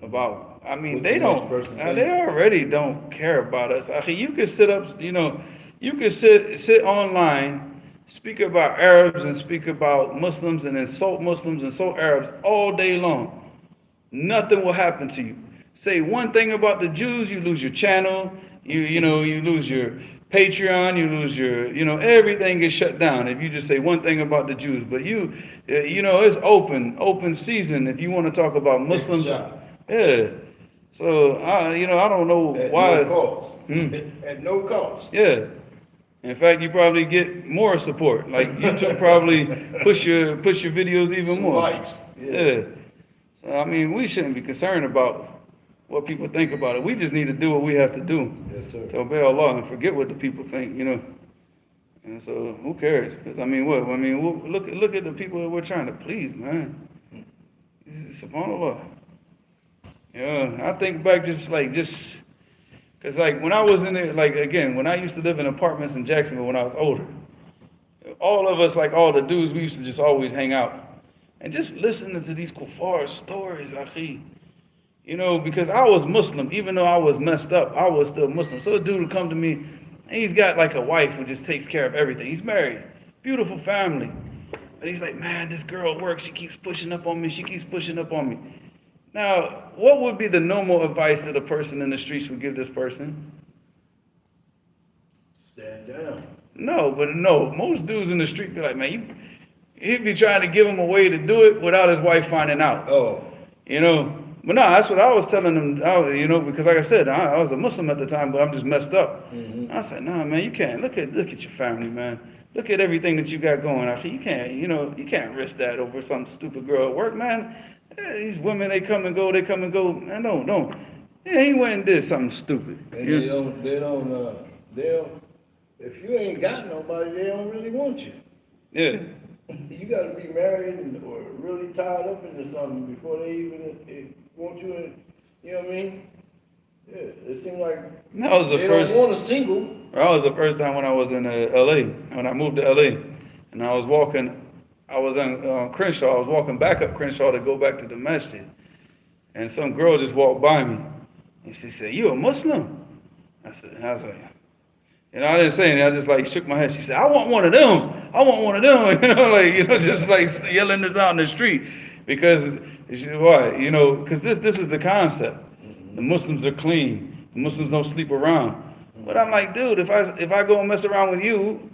about, I mean, they already don't care about us. I mean, you can sit up, you know, you can sit online, speak about Arabs and speak about Muslims and insult Arabs all day long. Nothing will happen to you. Say one thing about the Jews, you lose your channel, you lose your Patreon, you lose your, everything gets shut down if you just say one thing about the Jews. But it's open season if you want to talk about Muslims. Yeah. So, I don't know why. At no cost. At no cost. Yeah. In fact, you probably get more support. Like YouTube probably push your videos even more. Likes. Yeah. So I mean, we shouldn't be concerned about what people think about it. We just need to do what we have to do Yes, sir. to obey Allah and forget what the people think. And so who cares? Because I mean, look at the people that we're trying to please, man. SubhanAllah. Yeah, I think back because when I was in there, when I used to live in apartments in Jacksonville when I was older, all of us, all the dudes, we used to just always hang out. And just listening to these kuffar stories, akhi, because I was Muslim, even though I was messed up, I was still Muslim. So a dude would come to me, and he's got a wife who just takes care of everything. He's married, beautiful family. But he's like, man, this girl at work, she keeps pushing up on me. Now, what would be the normal advice that a person in the streets would give this person? Stand down. No, most dudes in the street be like, man, he'd be trying to give him a way to do it without his wife finding out. Oh. But no, that's what I was telling him, because like I said, I was a Muslim at the time, but I'm just messed up. Mm-hmm. I said, nah, man, you can't. Look at your family, man. Look at everything that you got going. I said, you can't risk that over some stupid girl at work, man. These women, they come and go. Man, don't. Yeah, he went and did something stupid. And they don't, if you ain't got nobody, they don't really want you. Yeah. You got to be married or really tied up into something before they even want you. You know what I mean? Yeah, it seems like That was the they first. don't want a single. That was the first time when I was in L.A. When I moved to L.A. and I was walking. I was on Crenshaw. I was walking back up Crenshaw to go back to the masjid, and some girl just walked by me, and she said, "You a Muslim?" I was like. I didn't say anything. I just shook my head. She said, "I want one of them. I want one of them." Just yelling this out in the street because why? Because this is the concept. The Muslims are clean. The Muslims don't sleep around. But I'm like, dude, if I go and mess around with you,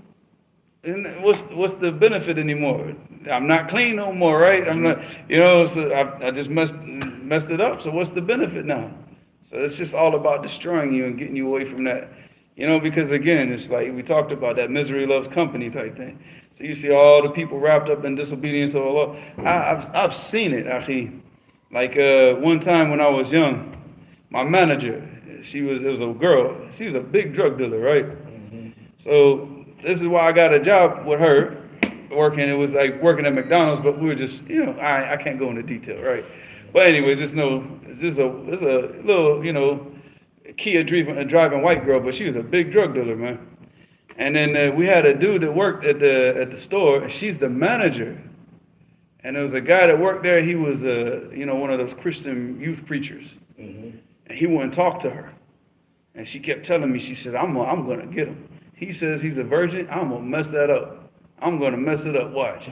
then what's the benefit anymore? I'm not clean no more, right? I'm not, So I just messed it up. So what's the benefit now? So it's just all about destroying you and getting you away from that. Because again, it's like we talked about that misery loves company type thing. So you see all the people wrapped up in disobedience of Allah. I've seen it, akhi. One time when I was young, my manager, it was a girl. She was a big drug dealer, right? Mm-hmm. So this is why I got a job with her, working. It was like working at McDonald's, but we were just, I can't go into detail, right? But anyway, just know, there's a little, Kia driving white girl, but she was a big drug dealer, man. And then we had a dude that worked at the store, and she's the manager. And there was a guy that worked there. He was one of those Christian youth preachers, mm-hmm. And he wouldn't talk to her. And she kept telling me, she said, "I'm gonna get him. He says he's a virgin. I'm gonna mess that up. I'm gonna mess it up. Watch."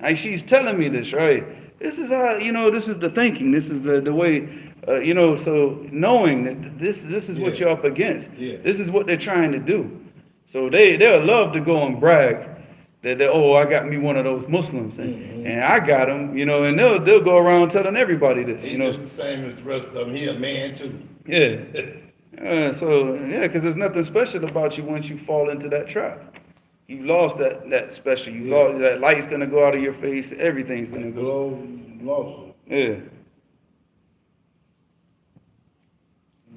Like she's telling me this, right? This is how this is the thinking. This is the way. So knowing that this is what you're up against. Yeah. This is what they're trying to do. So they'll love to go and brag that I got me one of those Muslims and I got him, and they'll go around telling everybody this. He's just the same as the rest of them. He a man too. Yeah. Because there's nothing special about you once you fall into that trap. You lost that special. You lost that light's gonna go out of your face. Everything's gonna go. Lost. Yeah.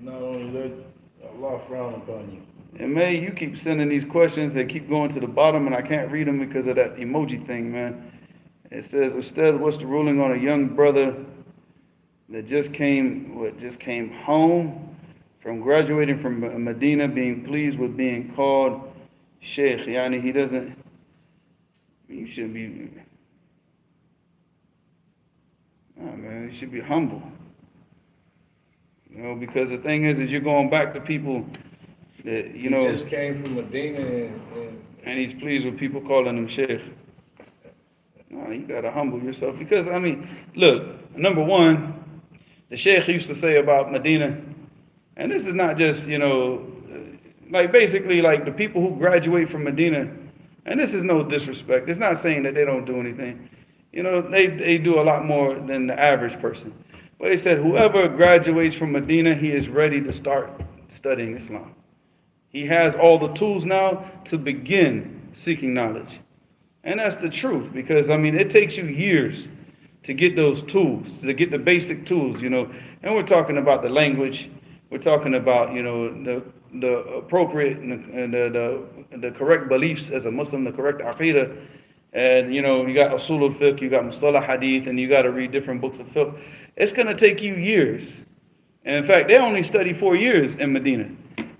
Not only that, Allah frown upon you. And May, you keep sending these questions. They keep going to the bottom, and I can't read them because of that emoji thing, man. It says, "Ustad, what's the ruling on a young brother that just came home from graduating from Medina, being pleased with being called Sheikh?" Yani he doesn't. You shouldn't be. Oh man, you should be humble. Because the thing is you're going back to people that, He just came from Medina and he's pleased with people calling him Sheikh. No, you got to humble yourself. Because, look, number one, the Sheikh used to say about Medina, and this is not just, like basically like the people who graduate from Medina, and this is no disrespect. It's not saying that they don't do anything. You know, they do a lot more than the average person. But they said whoever graduates from Medina, he is ready to start studying Islam. He has all the tools now to begin seeking knowledge. And that's the truth, because I mean, it takes you years to get those tools, to get the basic tools, you know. And we're talking about the language. We're talking about, you know, the appropriate and the correct beliefs as a Muslim, the correct aqidah. And, you know, you got usul al-fiqh, you got mustalah hadith, and you got to read different books of fiqh. It's going to take you years. And in fact, they only study 4 years in Medina.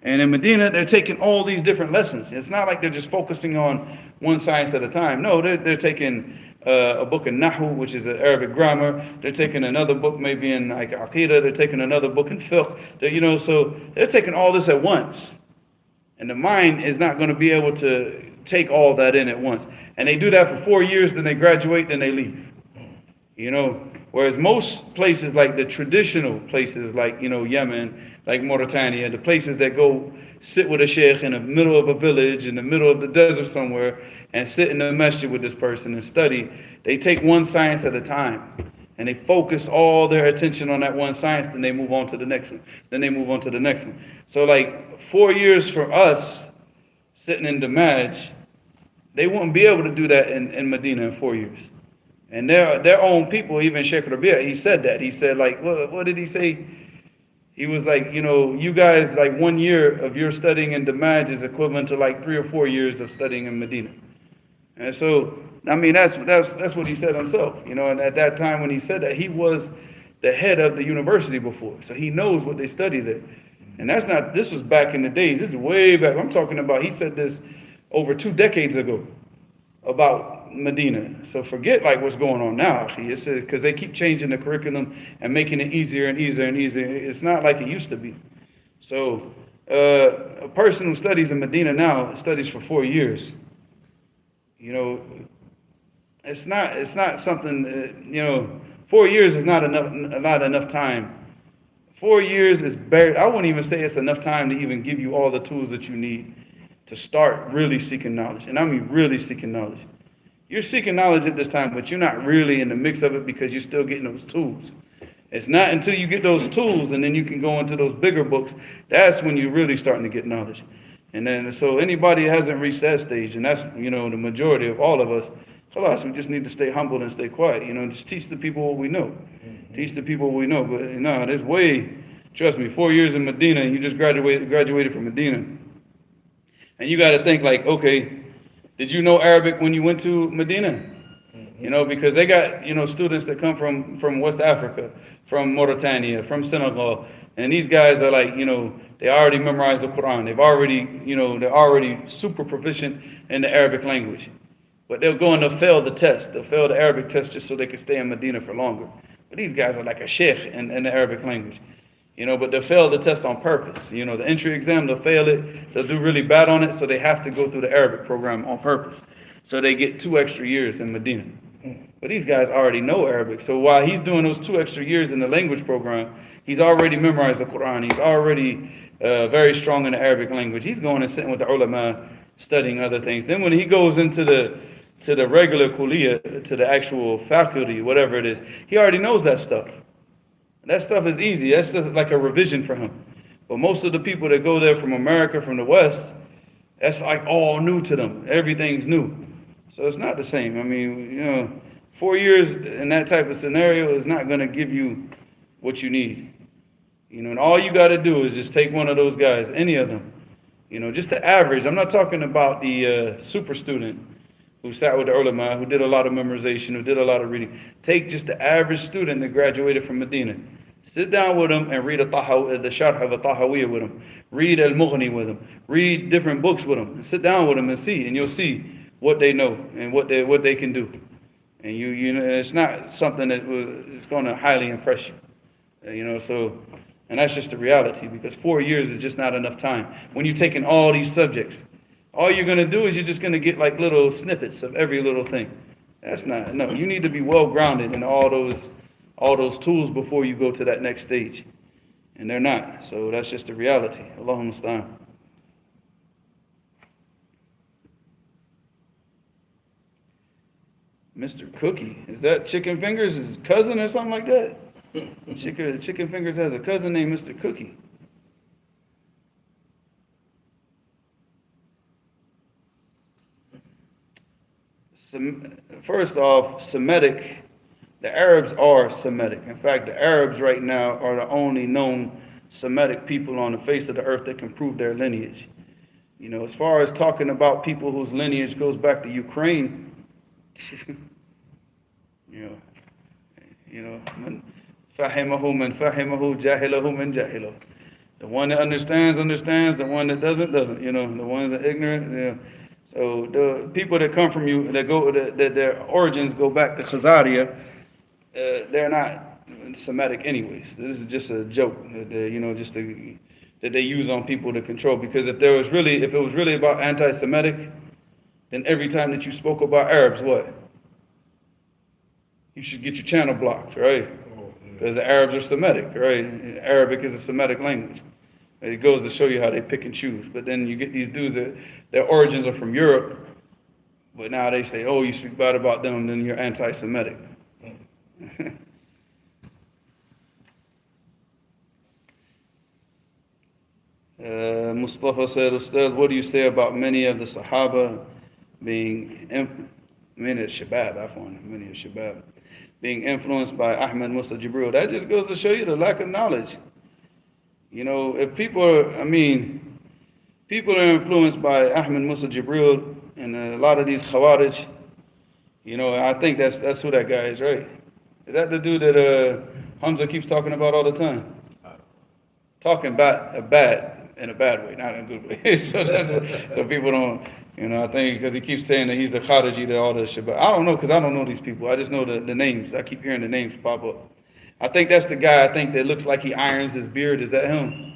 And in Medina, they're taking all these different lessons. It's not like they're just focusing on one science at a time. No, they're taking a book in Nahu, which is Arabic grammar. They're taking another book maybe in like Aqidah. They're taking another book in fiqh. You know, so they're taking all this at once. And the mind is not going to be able to take all that in at once. And they do that for 4 years, then they graduate, then they leave. You know, whereas most places like the traditional places like, you know, Yemen, like Mauritania, the places that go sit with a sheikh in the middle of a village, in the middle of the desert somewhere, and sit in the masjid with this person and study, they take one science at a time. And they focus all their attention on that one science, then they move on to the next one. Then they move on to the next one. So like 4 years for us, sitting in Damaj, they wouldn't be able to do that in Medina in 4 years. And their own people, even Sheikh Rabia, he said that. He said, like, what did he say? He was like, you know, you guys, like 1 year of your studying in Damaj is equivalent to like 3 or 4 years of studying in Medina. And so, I mean, that's what he said himself, you know. And at that time when he said that, he was the head of the university before, so he knows what they study there. And this was back in the days. This is way back. I'm talking about. He said this over 2 decades ago about Medina. So forget like what's going on now. It's because they keep changing the curriculum and making it easier and easier and easier. It's not like it used to be. So a person who studies in Medina now studies for 4 years. You know, it's not something. You know, 4 years is not enough time. 4 years is barely. I wouldn't even say it's enough time to even give you all the tools that you need to start really seeking knowledge. And I mean really seeking knowledge. You're seeking knowledge at this time, but you're not really in the mix of it because you're still getting those tools. It's not until you get those tools and then you can go into those bigger books, that's when you're really starting to get knowledge. And then, so anybody that hasn't reached that stage, and that's, you know, the majority of all of us, khalas, we just need to stay humble and stay quiet, you know, just teach the people what we know. Teach the people what we know. But no, there's way, trust me, 4 years in Medina, and you just graduated from Medina. And you got to think like, okay, did you know Arabic when you went to Medina? You know, because they got, you know, students that come from West Africa, from Mauritania, from Senegal, and these guys are like, you know, they already memorized the Quran. They've already, you know, they're already super proficient in the Arabic language. But they'll go and they'll fail the test. They'll fail the Arabic test just so they can stay in Medina for longer. But these guys are like a sheikh in the Arabic language. You know, but they'll fail the test on purpose. You know, the entry exam, they'll fail it. They'll do really bad on it, so they have to go through the Arabic program on purpose. So they get 2 extra years in Medina. But these guys already know Arabic. So while he's doing those 2 extra years in the language program, he's already memorized the Quran. He's already very strong in the Arabic language. He's going and sitting with the ulama, studying other things. Then when he goes into the regular kuliya, to the actual faculty, whatever it is, he already knows that stuff. That stuff is easy. That's just like a revision for him. But most of the people that go there from America, from the West, that's like all new to them. Everything's new. So it's not the same. I mean, you know, 4 years in that type of scenario is not going to give you what you need. You know, and all you got to do is just take one of those guys, any of them. You know, just the average. I'm not talking about the super student who sat with the ulama, who did a lot of memorization, who did a lot of reading. Take just the average student that graduated from Medina. Sit down with them and read the Sharh of Tahawiyah with them. Read Al-Mughni with them. Read different books with them. And sit down with them and see, and you'll see what they know and what they can do. And you know, it's not something that is going to highly impress you. You know, so, and that's just the reality, because 4 years is just not enough time. When you're taking all these subjects, all you're going to do is you're just going to get like little snippets of every little thing. That's not, no, you need to be well grounded in all those tools before you go to that next stage. And they're not. So that's just the reality. Allahumma musta'an. Mr. Cookie. Is that Chicken Fingers' his cousin or something like that? Chicken Fingers has a cousin named Mr. Cookie. First off, Semitic, the Arabs are Semitic. In fact, the Arabs right now are the only known Semitic people on the face of the earth that can prove their lineage. You know, as far as talking about people whose lineage goes back to Ukraine, you know, fahimahu man fahimahu, jahilahu man jahilahu. The one that understands, understands. The one that doesn't, doesn't. You know, the ones that are ignorant, you know. So the people that come from you, that their origins go back to Khazaria, they're not Semitic anyways. This is just a joke that that they use on people to control. Because if it was really about anti-Semitic, then every time that you spoke about Arabs, what? You should get your channel blocked, right? Because the Arabs are Semitic, right? Arabic is a Semitic language. It goes to show you how they pick and choose. But then you get these dudes that their origins are from Europe, but now they say, oh, you speak bad about them, then you're anti-Semitic. Mustafa said, Ustad, what do you say about many of the Sahaba being influenced by Ahmad Musa Jibril? That just goes to show you the lack of knowledge. You know, if people are influenced by Ahmad Musa Jibril and a lot of these Khawarij, you know, I think that's who that guy is, right? Is that the dude that Hamza keeps talking about all the time? Talking bad in a bad way, not in a good way. so people don't, you know, I think because he keeps saying that he's the Khariji to all this shit. But I don't know, because I don't know these people. I just know the names. I keep hearing the names pop up. I think that's the guy, I think, that looks like he irons his beard. Is that him?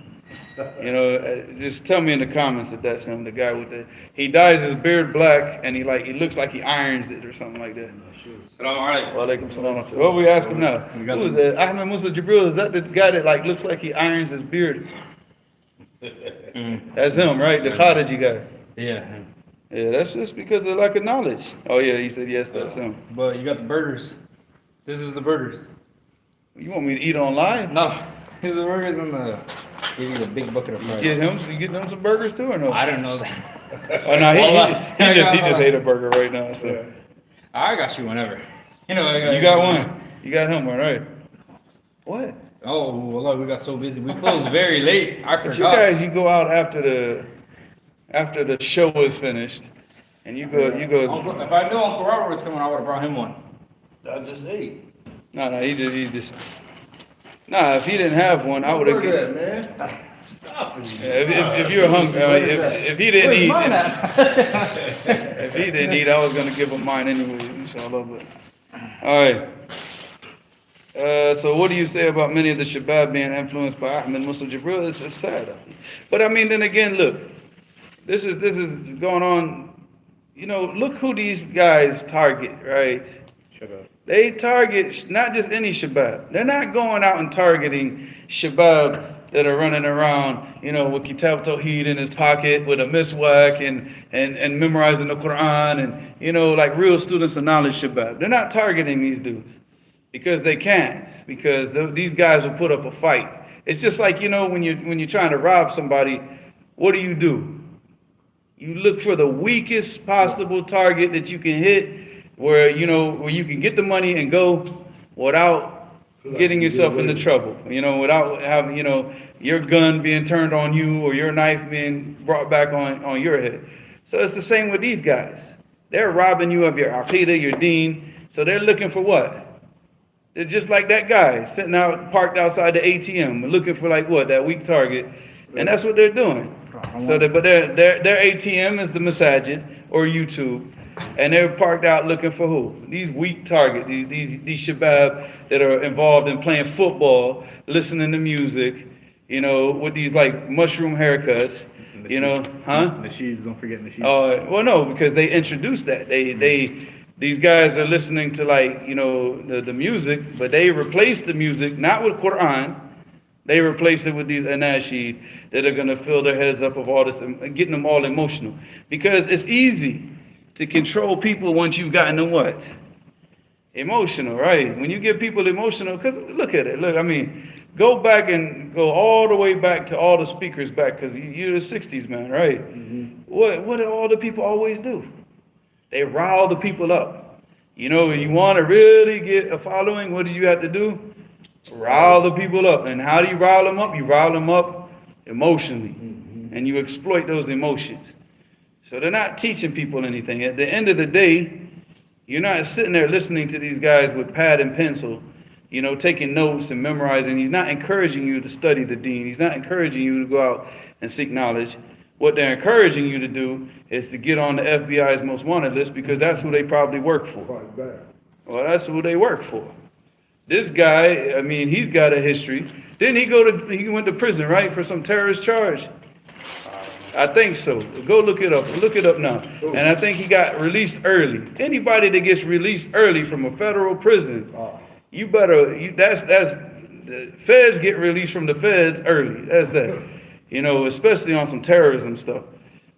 You know, just tell me in the comments if that's him, the guy with he dyes his beard black and he looks like he irons it or something like that. Wa alaikum salam. What we ask him now? Who is that? Ahmed Musa Jibril, is that the guy that looks like he irons his beard? That's him, right? The Khariji guy. Yeah. Yeah, that's just because of lack of knowledge. Oh yeah, he said yes, that's him. But you got the burgers. This is the burgers. You want me to eat on live? No. Here's the burgers and give you the big bucket of fries. You get him some burgers too or no? I don't know that. Oh no, he just ate a burger right now. So I got you whenever. You know, you got one. You got him one, right? What? Oh, well, we got so busy. We closed very late. I But forgot. you go out after the show is finished, and you go. If I knew Uncle Robert was coming, I would have brought him one. I just ate. No, he just. Nah, if he didn't have one, I would have. That, man. Stop it. If you're hungry, if he didn't eat, Where's mine at? if he didn't eat, I was gonna give him mine anyway, inshallah. But all right. So what do you say about many of the Shabab being influenced by Ahmed Musa Jibril? It's sad. But I mean, then again, look, this is going on. You know, look who these guys target, right? Shabab. They target not just any Shabab. They're not going out and targeting Shabab that are running around, you know, with Kitab Tawheed in his pocket, with a miswak and memorizing the Quran and, you know, like real students of knowledge Shabab. They're not targeting these dudes because they can't, because these guys will put up a fight. It's just like, you know, when you're trying to rob somebody, what do? You look for the weakest possible target that you can hit, where you can get the money and go without getting yourself into trouble, without having, your gun being turned on you or your knife being brought back on your head. So it's the same with these guys. They're robbing you of your aqidah, your deen. So they're looking for what? They're just like that guy sitting out, parked outside the ATM, looking for that weak target. And that's what they're doing. So their ATM is the masajid or YouTube. And they're parked out looking for who? These weak targets, these shabab that are involved in playing football, listening to music, with these mushroom haircuts, Nasheeds, don't forget Nasheeds. Well, no, because they introduced that. These guys are listening to the music, but they replaced the music not with Quran. They replaced it with these anashid that are gonna fill their heads up of all this and getting them all emotional. Because it's easy to control people once you've gotten them what? Emotional, right? When you get people emotional, because look at it. Look, I mean, go back and go all the way back to all the speakers back, because you're the 60s, man, right? What do all the people always do? They rile the people up. You know, you want to really get a following, what do you have to do? Rile the people up. And how do you rile them up? You rile them up emotionally. And you exploit those emotions. So they're not teaching people anything. At the end of the day, you're not sitting there listening to these guys with pad and pencil, you know, taking notes and memorizing. He's not encouraging you to study the deen. He's not encouraging you to go out and seek knowledge. What they're encouraging you to do is to get on the FBI's most wanted list, because that's who they probably work for. Fight back. Well, that's who they work for. This guy, I mean, he's got a history. Didn't he went to prison, right, for some terrorist charge? I think so. Go look it up. Look it up now. And I think he got released early. Anybody that gets released early from a federal prison, you better, that's, the feds get released from the feds early. That's that. You know, especially on some terrorism stuff.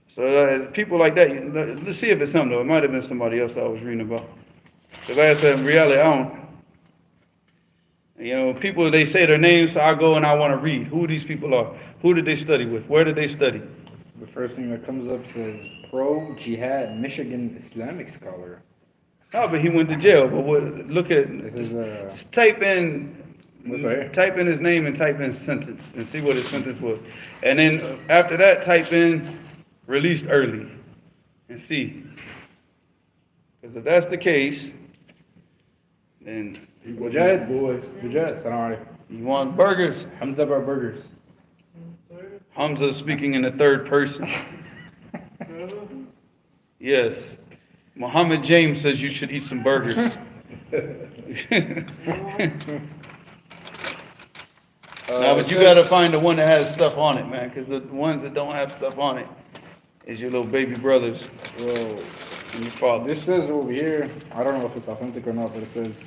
So people like that, let's see if it's him though. It might have been somebody else I was reading about. Because like I said, in reality, I don't. You know, people, they say their names, so I go and I want to read who these people are. Who did they study with? Where did they study? The first thing that comes up says pro-jihad Michigan Islamic scholar. Oh, but he went to jail. But look at, This is type in right. Type in his name and type in sentence and see what his sentence was. And then after that, type in released early and see. Because if that's the case, then Mujahid, Mujahid, salam alaikum. he wants burgers. Hamza bar burgers. Hamza is speaking in the third person. Yes. Muhammad James says you should eat some burgers. But you gotta find the one that has stuff on it, man, because the ones that don't have stuff on it is your little baby brothers Well, and your father. this says over here, I don't know if it's authentic or not, but it says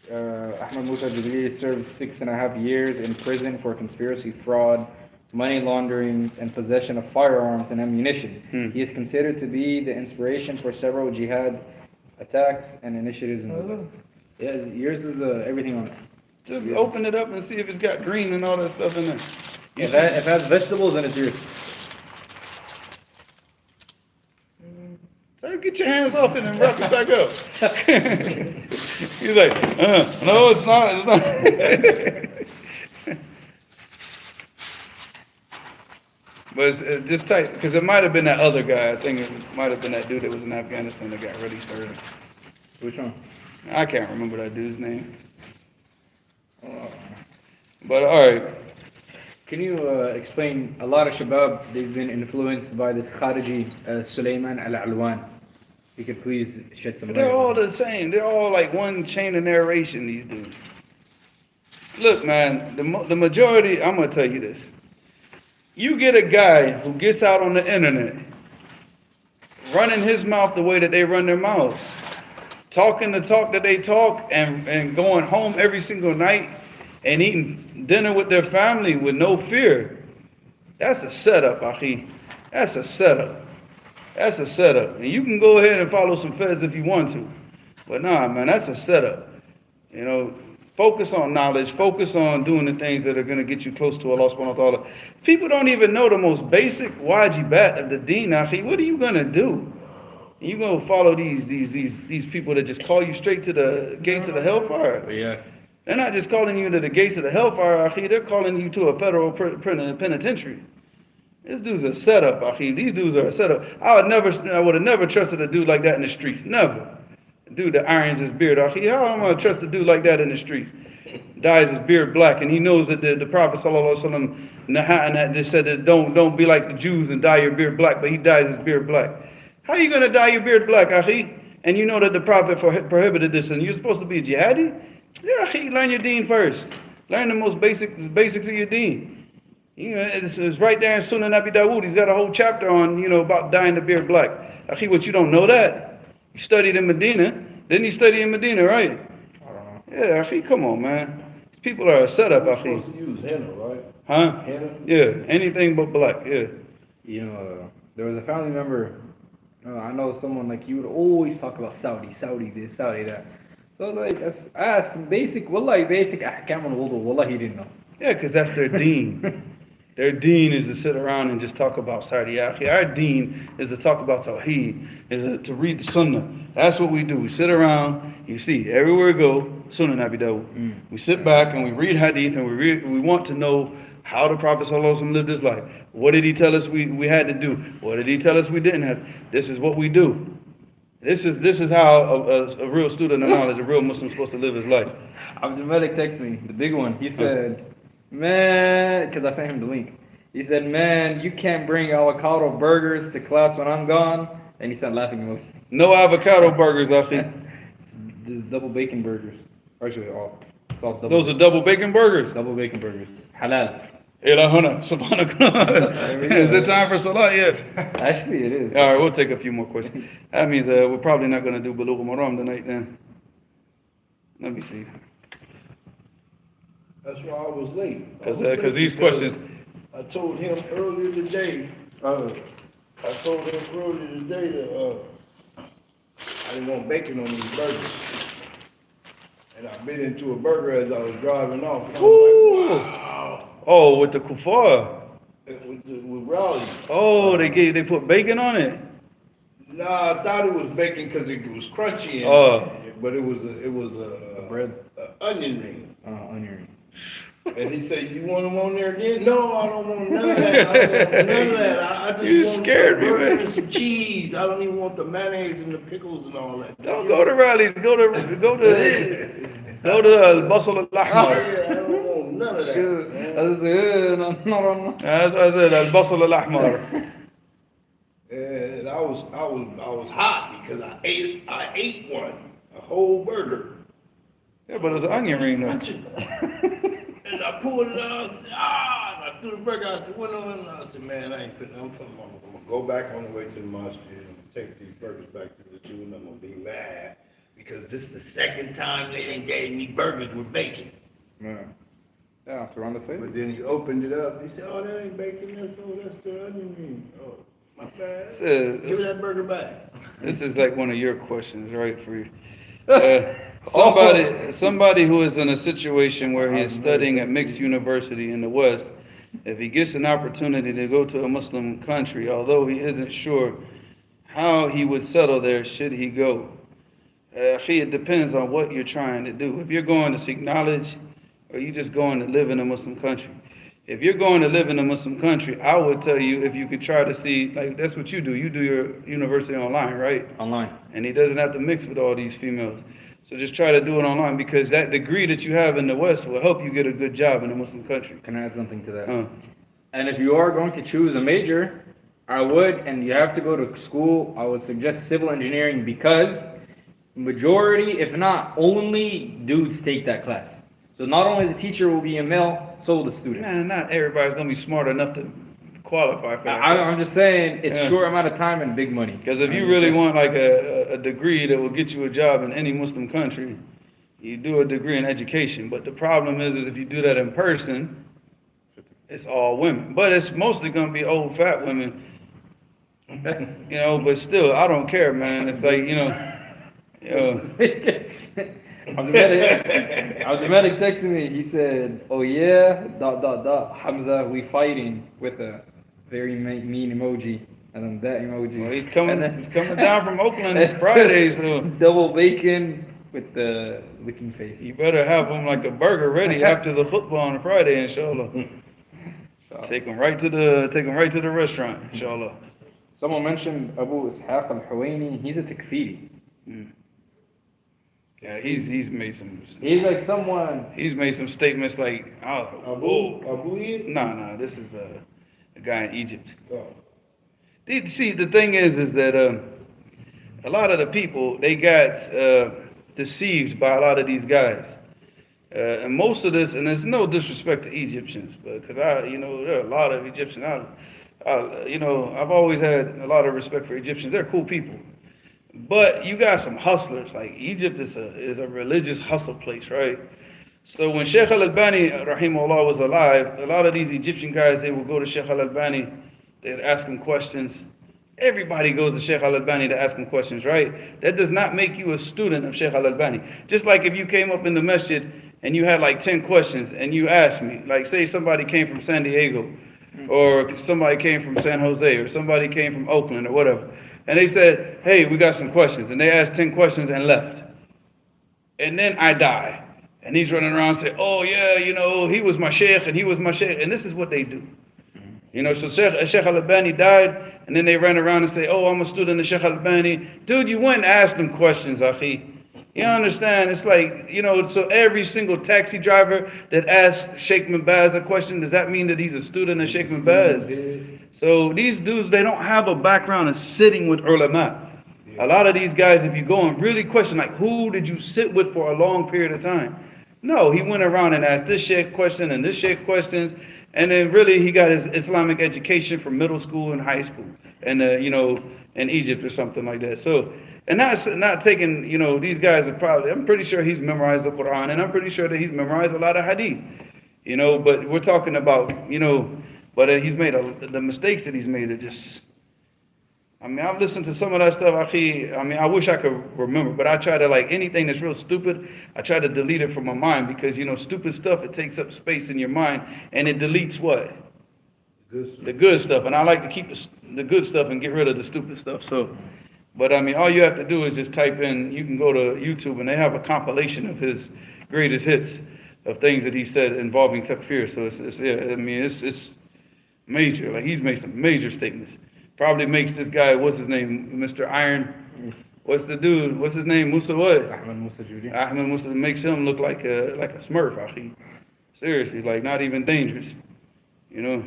Ahmed Musa Jibril served 6.5 years in prison for conspiracy, fraud, money laundering, and possession of firearms and ammunition. He is considered to be the inspiration for several jihad attacks and initiatives in the West. Yeah, yours is everything on it. Just open it up and see if it's got green and all that stuff in there. If it has vegetables, then it's yours. So get your hands off it and wrap it back up. He's like, no, it's not. It's not. But it's, just type, because it might have been that other guy. I think it might have been that dude that was in Afghanistan that got released early. Which one? I can't remember that dude's name. But all right. Can you explain, a lot of Shabab, they've been influenced by this Khariji, Sulaiman al-Alwan. You could please shed some light. They're all the same. They're all like one chain of narration, these dudes. Look, man, the majority, I'm going to tell you this. You get a guy who gets out on the internet, running his mouth the way that they run their mouths, talking the talk that they talk, and going home every single night and eating dinner with their family with no fear. That's a setup, Akhi. That's a setup. That's a setup. And you can go ahead and follow some feds if you want to. But nah, man, that's a setup. You know, focus on knowledge. Focus on doing the things that are going to get you close to Allah subhanahu wa ta'ala. People don't even know the most basic wajibat of the deen, Akhi. What are you going to do? You're going to follow these people that just call you straight to the gates of the hellfire. Yeah. They're not just calling you to the gates of the hellfire, Akhi. They're calling you to a federal penitentiary. This dude's a setup, Akhi. These dudes are a setup. I would have never trusted a dude like that in the streets. Never. A dude that irons his beard, Akhi. How am I going to trust a dude like that in the streets? Dyes his beard black, and he knows that the Prophet ﷺ said that don't be like the Jews and dye your beard black, but he dyes his beard black. How are you going to dye your beard black, Akhi? And you know that the Prophet prohibited this, and you're supposed to be a jihadi? Yeah, Akhi, learn your deen first. Learn the most basics of your deen. You know, it's right there in Sunan Abi Dawud. He's got a whole chapter on, about dyeing the beard black. Akhi, what, you don't know that? You studied in Medina. Didn't he study in Medina, right? I don't know. Yeah, Akhi, come on, man. These people are a setup, You're Akhi. supposed to use henna, right? Huh? Henna? Yeah, anything but black, yeah. There was a family member, I know someone like you would always talk about Saudi this, Saudi that. So I was like, I asked him basic ahkam al-wudu. Wallah, he didn't know. Yeah, because that's their deen. Their deen is to sit around and just talk about Sardiaki. Our deen is to talk about Tawheed, is to read the Sunnah. That's what we do. We sit around, you see, everywhere we go, Sunnah Nabi Dawud. We sit back and we read Hadith and we want to know how the Prophet ﷺ lived his life. What did he tell us we had to do? What did he tell us we didn't have? This is what we do. This is how a real student of knowledge, a real Muslim, is supposed to live his life. Abdul Malik texted me, the big one. He said, man, because I sent him the link. He said, man, you can't bring avocado burgers to class when I'm gone. And he said, laughing emoji. No avocado burgers, Akhi. There's double bacon burgers. Actually, it's all double. Those are double bacon burgers. double bacon burgers. Halal. Ilahuna, subhanakallah. Is it time for salah yet? Actually, it is. All right, we'll take a few more questions. That means we're probably not going to do Bulugh al-Maram tonight then. Let me see. That's why I was late. Because these questions... I told him earlier today, that I didn't want bacon on these burgers. And I bit into a burger as I was driving off. And I was like, wow. Oh, with the kuffar. With Raleigh. Oh, they put bacon on it? Nah, I thought it was bacon because it was crunchy. But it was a bread. Onion ring. Onion ring. And he said, "You want them on there again?" No, I don't want none of that. I don't want none of that. I just You want scared a me, burger man. and some cheese. I don't even want the mayonnaise and the pickles and all that. Don't go to Rallies. Go to Al-Basal Yeah, Al-Ahmar. I don't want none of that. man. As I said, Al-Basal Al-Ahmar. And I was hot because I ate one, a whole burger. Yeah, but it's an onion ring though. Crunching. And I pulled it out, I said, and I threw the burger out the window, and I said, man, I ain't finna, I'm gonna go back on the way to the mosque and take these burgers back to the Jew, and I'm gonna be mad, because this is the second time they done gave me burgers with bacon. Yeah, to run the face. But then he opened it up, he said, oh, that ain't bacon, that's the onion ring. Oh, my bad. Give me that burger back. This is like one of your questions, right, for you. Somebody who is in a situation where he is studying at mixed university in the West, if he gets an opportunity to go to a Muslim country, although he isn't sure how he would settle there, should he go? It depends on what you're trying to do. If you're going to seek knowledge, or you just going to live in a Muslim country. If you're going to live in a Muslim country, I would tell you if you could try to see, like that's what you do. You do your university online, right? Online. And he doesn't have to mix with all these females. So just try to do it online, because that degree that you have in the West will help you get a good job in a Muslim country. Can I add something to that? And if you are going to choose a major, I would, and you have to go to school, I would suggest civil engineering, because majority, if not only, dudes take that class. So not only the teacher will be a male, so will the students. Man, not everybody's going to be smart enough to qualify for that. I'm just saying, it's short amount of time and big money. Because if you really want like a degree that will get you a job in any Muslim country, you do a degree in education. But the problem is if you do that in person, it's all women. But it's mostly going to be old fat women. You know, but still, I don't care, man. If like, you know. Abdul texted me, he said, oh yeah, ... Hamza, we fighting, with a very mean emoji, and then that emoji. Well, he's coming down from Oakland Friday, so double bacon with the licking face. You better have him like a burger ready after the football on Friday, inshallah. Take him right to the restaurant, inshallah. Someone mentioned Abu Ishaq al-Huwaini, he's a takfiri. Yeah, he's made some. He's like someone. He's made some statements like, Abu? Nah. This is a guy in Egypt. Oh. See, the thing is that a lot of the people, they got deceived by a lot of these guys, and most of this, and it's no disrespect to Egyptians, but because there are a lot of Egyptians. I've always had a lot of respect for Egyptians. They're cool people. But you got some hustlers. Like Egypt is a religious hustle place, right? So when Sheikh al-Albani, rahimahullah, was alive, a lot of these Egyptian guys, they would go to Sheikh al-Albani, they'd ask him questions, Everybody goes to Sheikh Al-Albani to ask him questions, right? That does not make you a student of Sheikh Al-Albani. Just like if you came up in the masjid and you had like 10 questions and you asked me, like say somebody came from San Diego or somebody came from San Jose or somebody came from Oakland or whatever. And they said, hey, we got some questions. And they asked 10 questions and left. And then I die. And he's running around saying, oh yeah, you know, he was my sheikh and he was my sheikh. And this is what they do. You know, so Sheikh Al-Albani died, and then they ran around and say, oh, I'm a student of Sheikh Al-Albani. Dude, you went and asked them questions, akhi. You understand? It's like, you know, so every single taxi driver that asks Sheikh Mubaz a question, does that mean that he's a student of Sheikh Mubaz? So these dudes, they don't have a background of sitting with ulama. A lot of these guys, if you go and really question, like, who did you sit with for a long period of time? No, he went around and asked this sheikh question and this sheikh questions. And then really he got his Islamic education from middle school and high school and, you know, in Egypt or something like that. So, and that's not taking, you know, these guys are probably, I'm pretty sure he's memorized the Quran and I'm pretty sure that he's memorized a lot of hadith, you know, but we're talking about, you know, but he's made, the mistakes that he's made are just, I mean, I've listened to some of that stuff, akhi. I mean, I wish I could remember, but I try to, like, anything that's real stupid, I try to delete it from my mind because, you know, stupid stuff, it takes up space in your mind and it deletes what? The good stuff. And I like to keep the good stuff and get rid of the stupid stuff. So, but I mean, all you have to do is just type in, you can go to YouTube and they have a compilation of his greatest hits of things that he said involving takfir. So it's yeah, I mean, it's major. Like, he's made some major statements. Probably makes this guy, what's his name, Mr. Iron, what's the dude, what's his name, Musa what? Ahmed Musa Judi. Ahmed Musa, makes him look like a smurf, akhi. Seriously, like not even dangerous, you know.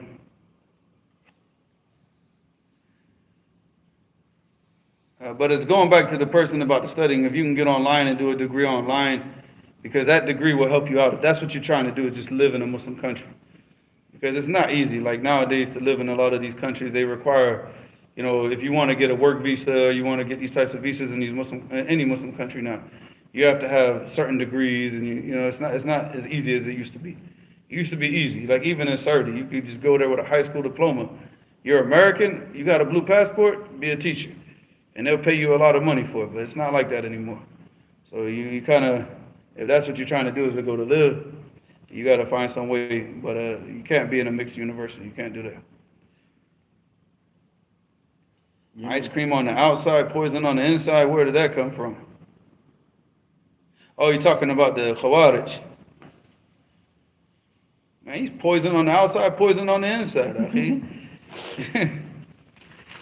But it's going back to the person about the studying. If you can get online and do a degree online, because that degree will help you out. If that's what you're trying to do, is just live in a Muslim country. Because it's not easy. Like nowadays, to live in a lot of these countries, they require, you know, if you want to get a work visa, you want to get these types of visas in any Muslim country now, you have to have certain degrees, and you know, it's not as easy as it used to be. It used to be easy. Like even in Saudi, you could just go there with a high school diploma. You're American, you got a blue passport, be a teacher, and they'll pay you a lot of money for it. But it's not like that anymore. So you kind of, if that's what you're trying to do is to go to live, you got to find some way, but you can't be in a mixed university. You can't do that. Ice cream on the outside, poison on the inside. Where did that come from? Oh, you're talking about the Khawarij. Man, he's poison on the outside, poison on the inside. Okay?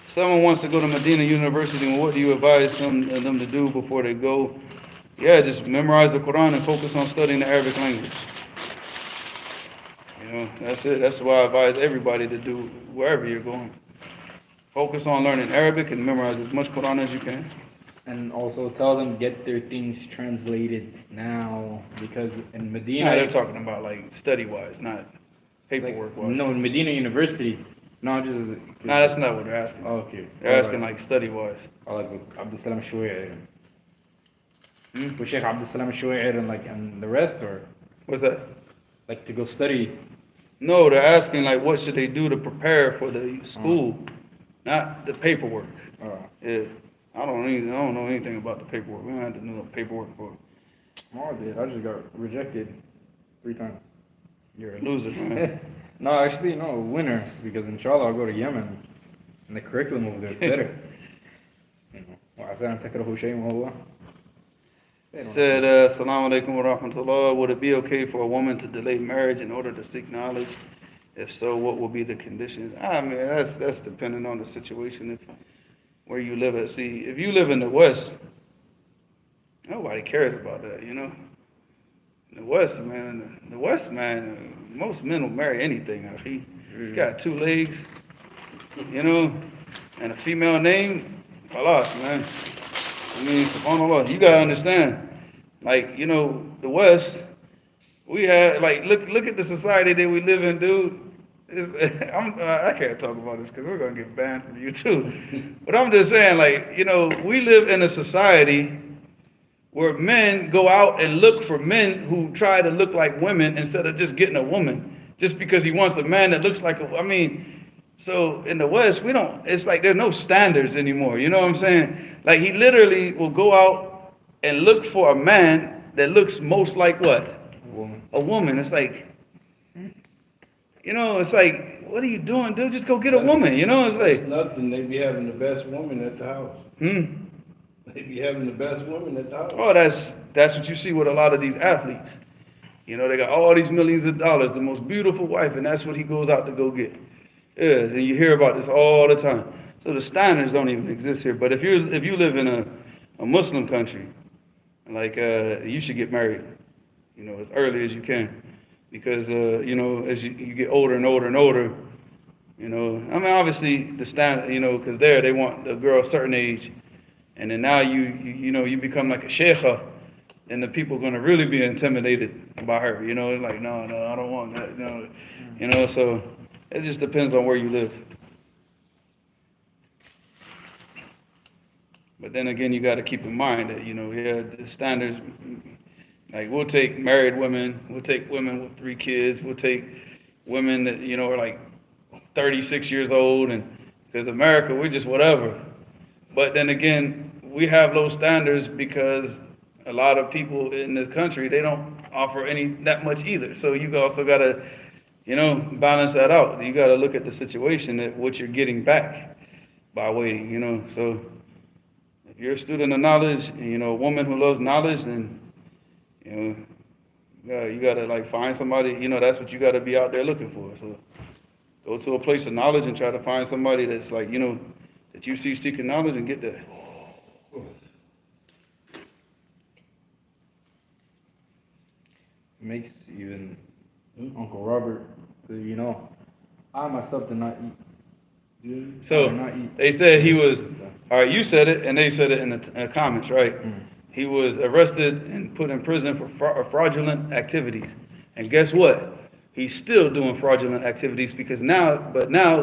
Someone wants to go to Medina University. Well, what do you advise them to do before they go? Yeah, just memorize the Quran and focus on studying the Arabic language. You know, that's it. That's why I advise everybody to do wherever you're going. Focus on learning Arabic and memorize as much Quran as you can. And also tell them get their things translated now, because in Medina... No, they're talking about like study-wise, not paperwork-wise. No, in Medina University. No, just... No, that's not what they're asking. Oh, okay. They're asking like study-wise. I like with Abdul Salam Shuwair. With Sheikh Abdul Salam Shuwair and the rest, or... What's that? Like to go study. No, they're asking like what should they do to prepare for the school, not the paperwork. Yeah, I don't know anything about the paperwork. We don't have to know the paperwork for it. Oh, I did. I just got rejected 3 times. You're a loser, man. No, actually, no, winner, because inshallah I'll go to Yemen and the curriculum over there is better. Said, Assalamu alaikum wa rahmatullah. Would it be okay for a woman to delay marriage in order to seek knowledge? If so, what will be the conditions? I mean, that's dependent on the situation. If where you live at. See, if you live in the West, nobody cares about that, you know. In the West, man, most men will marry anything. He's got 2 legs, you know, and a female name. Khalas, man. I mean, subhanAllah, you gotta understand, like, you know, the West, we have, like, look at the society that we live in, dude. I can't talk about this because we're gonna get banned from YouTube. But I'm just saying, like, you know, we live in a society where men go out and look for men who try to look like women instead of just getting a woman, just because he wants a man that looks like a, I mean, So in the West, we don't, it's like there's no standards anymore. You know what I'm saying? Like he literally will go out and look for a man that looks most like what? Woman. A woman. It's like, you know, it's like, what are you doing, dude? Just go get a woman. You know, it's That's like, nothing, they be having the best woman at the house. hmm. They be having the best woman at the house. Oh, that's what you see with a lot of these athletes. You know, they got all these millions of dollars, the most beautiful wife, and that's what he goes out to go get. Yes, and you hear about this all the time. So the standards don't even exist here. But if you live in a Muslim country, like you should get married, you know, as early as you can, because you know, as you get older and older and older, you know, I mean, obviously the standard, you know, because they want the girl a certain age, and then now you know, you become like a sheikha, and the people are gonna really be intimidated by her. You know, it's like no, I don't want that. No, you know, so it just depends on where you live. But then again, you got to keep in mind that, you know, yeah, the standards, like we'll take married women, we'll take women with 3 kids, we'll take women that, you know, are like 36 years old, and because America, we're just whatever. But then again, we have low standards because a lot of people in this country, they don't offer that much either. So you also got to, you know, balance that out. You got to look at the situation, at what you're getting back by waiting, you know. So if you're a student of knowledge, and, you know, a woman who loves knowledge, then, you know, you got to like find somebody, you know, that's what you got to be out there looking for. So go to a place of knowledge and try to find somebody that's like, you know, that you see seeking knowledge, and get that. Makes even Uncle Robert, you know, I myself did not eat. So Not eat. they said he was, all right, you said it, and they said it in the comments, right? He was arrested and put in prison for fraudulent activities. And guess what? He's still doing fraudulent activities because now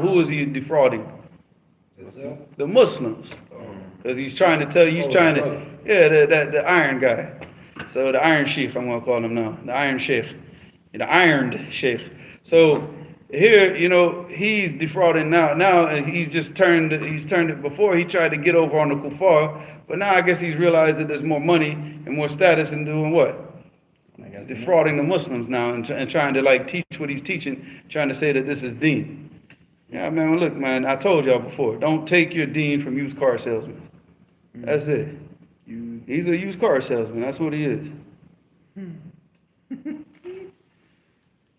who is he defrauding? The Muslims. Because he's trying to tell you, the iron guy. So the Iron Sheikh, I'm going to call him now. The Iron Sheikh. The Ironed Sheikh. So here, you know, he's defrauding now. Now he's turned it. Before he tried to get over on the kuffar, but now I guess he's realized that there's more money and more status in doing what? Defrauding the Muslims now, and trying to like teach what he's teaching, trying to say that this is deen. Yeah, man, look, man, I told y'all before, don't take your deen from used car salesmen. That's it. He's a used car salesman. That's what he is.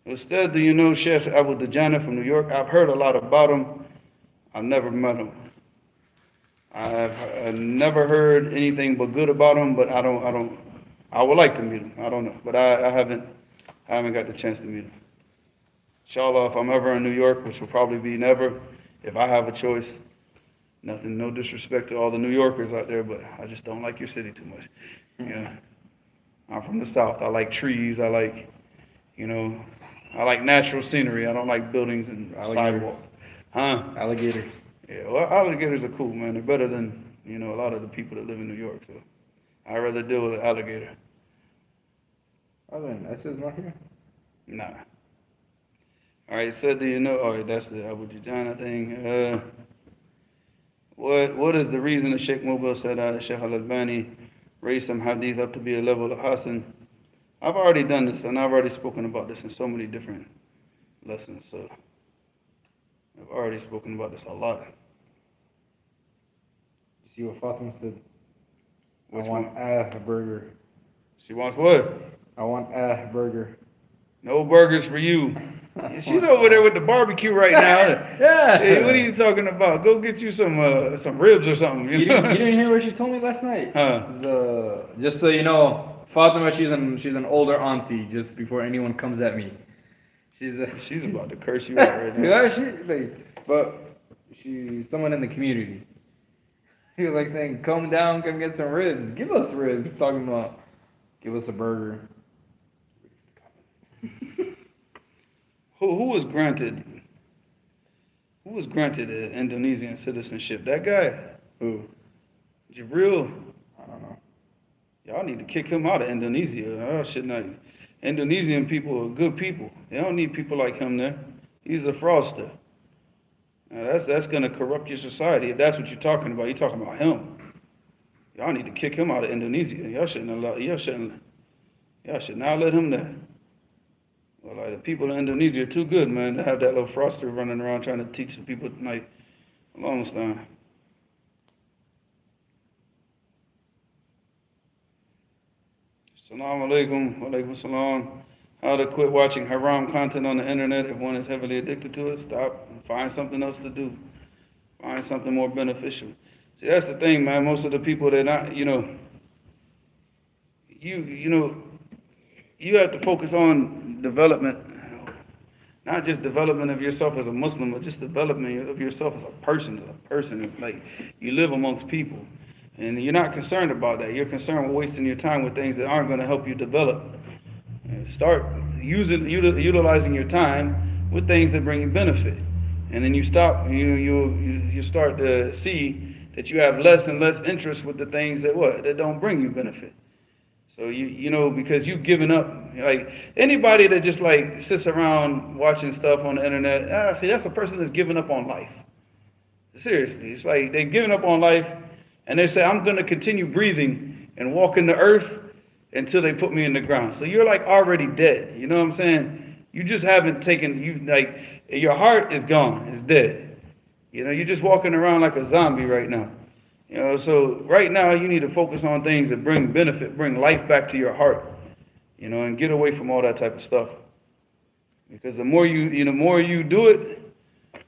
Ustad, do you know Sheikh Abu Dajjana from New York? I've heard a lot about him. I've never met him. I've never heard anything but good about him, but I would like to meet him. I don't know, but I haven't got the chance to meet him. Inshallah, if I'm ever in New York, which will probably be never, if I have a choice. Nothing, no disrespect to all the New Yorkers out there, but I just don't like your city too much. You know, I'm from the South. I like trees. I like, you know, I like natural scenery. I don't like buildings and sidewalks. Huh? Alligators. Yeah, well, alligators are cool, man. They're better than, you know, a lot of the people that live in New York. So I'd rather deal with an alligator. Oh, then that's just not here. Nah. All right, said, do you know? Oh, that's the Abu Dajjana thing. What is the reason that Sheikh Mubal said Sheikh Al-Albani raised some hadith up to be a level of Hasan? I've already done this, and I've already spoken about this in so many different lessons, so I've already spoken about this a lot. You see what Fatima said? Which I want one? a burger. She wants what? I want a burger. No burgers for you. She's over there with the barbecue right now. Yeah. Hey, what are you talking about? Go get you some ribs or something. You didn't hear what she told me last night? Huh? Just so you know, Fatima, she's an older auntie. Just before anyone comes at me, She's about to curse you out right now. yeah, but she's someone in the community. She was like saying, "Come down, come get some ribs. Give us ribs." Talking about, give us a burger. Who was granted an Indonesian citizenship? That guy? Who? Jibril? I don't know. Y'all need to kick him out of Indonesia. Oh, shit, not. Indonesian people are good people. They don't need people like him there. He's a fraudster. Now that's gonna corrupt your society if that's what you're talking about. You're talking about him. Y'all need to kick him out of Indonesia. Y'all should not let him there. Well, like the people in Indonesia are too good, man, to have that little froster running around trying to teach the people like a long time. Assalamu alaikum, wa alaikum salam. How to quit watching haram content on the internet if one is heavily addicted to it? Stop and find something else to do. Find something more beneficial. See, that's the thing, man. Most of the people that not, you have to focus on development, not just development of yourself as a Muslim, but just development of yourself as a person. It's like you live amongst people, and you're not concerned about that. You're concerned with wasting your time with things that aren't going to help you develop. And start utilizing your time with things that bring you benefit, and then you stop. You start to see that you have less and less interest with the things that don't bring you benefit. So because you've given up. Like anybody that just like sits around watching stuff on the internet, that's a person that's given up on life. Seriously, it's like they've given up on life, and they say, I'm going to continue breathing and walking the earth until they put me in the ground. So you're like already dead. You know what I'm saying? You just haven't your heart is gone. It's dead. You're just walking around like a zombie right now. So right now you need to focus on things that bring benefit, bring life back to your heart, and get away from all that type of stuff. Because the more you do it,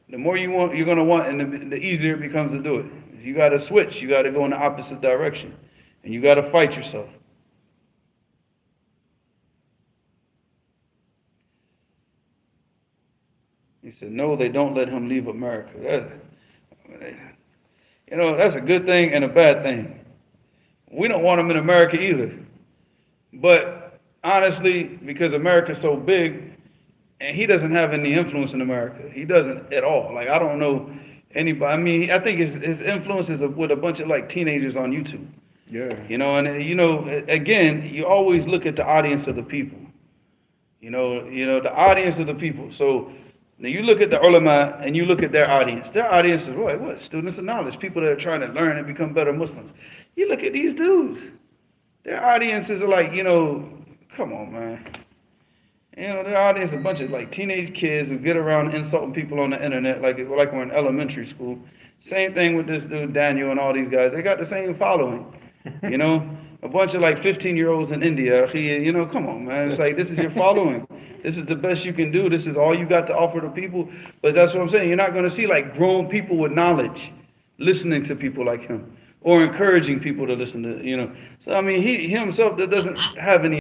the more you're going to want, and the easier it becomes to do it. You got to switch. You got to go in the opposite direction, and you got to fight yourself. He said, no, they don't let him leave America. That's a good thing and a bad thing. We don't want him in America either. But honestly, because America's so big, and he doesn't have any influence in America. He doesn't at all. Like, I don't know anybody. I mean, I think his influence is with a bunch of like teenagers on YouTube. Yeah. Again, you always look at the audience of the people. The audience of the people. So now you look at the ulama and you look at their audience. Their audience is what? Students of knowledge, people that are trying to learn and become better Muslims. You look at these dudes. Their audiences are like, come on, man. Their audience is a bunch of like teenage kids who get around insulting people on the internet like we're in elementary school. Same thing with this dude Daniel and all these guys. They got the same following. A bunch of like 15-year-olds in India. Come on, man. It's like, this is your following. This is the best you can do. This is all you got to offer to people. But that's what I'm saying. You're not going to see like grown people with knowledge listening to people like him or encouraging people to listen to, So, I mean, he himself that doesn't have any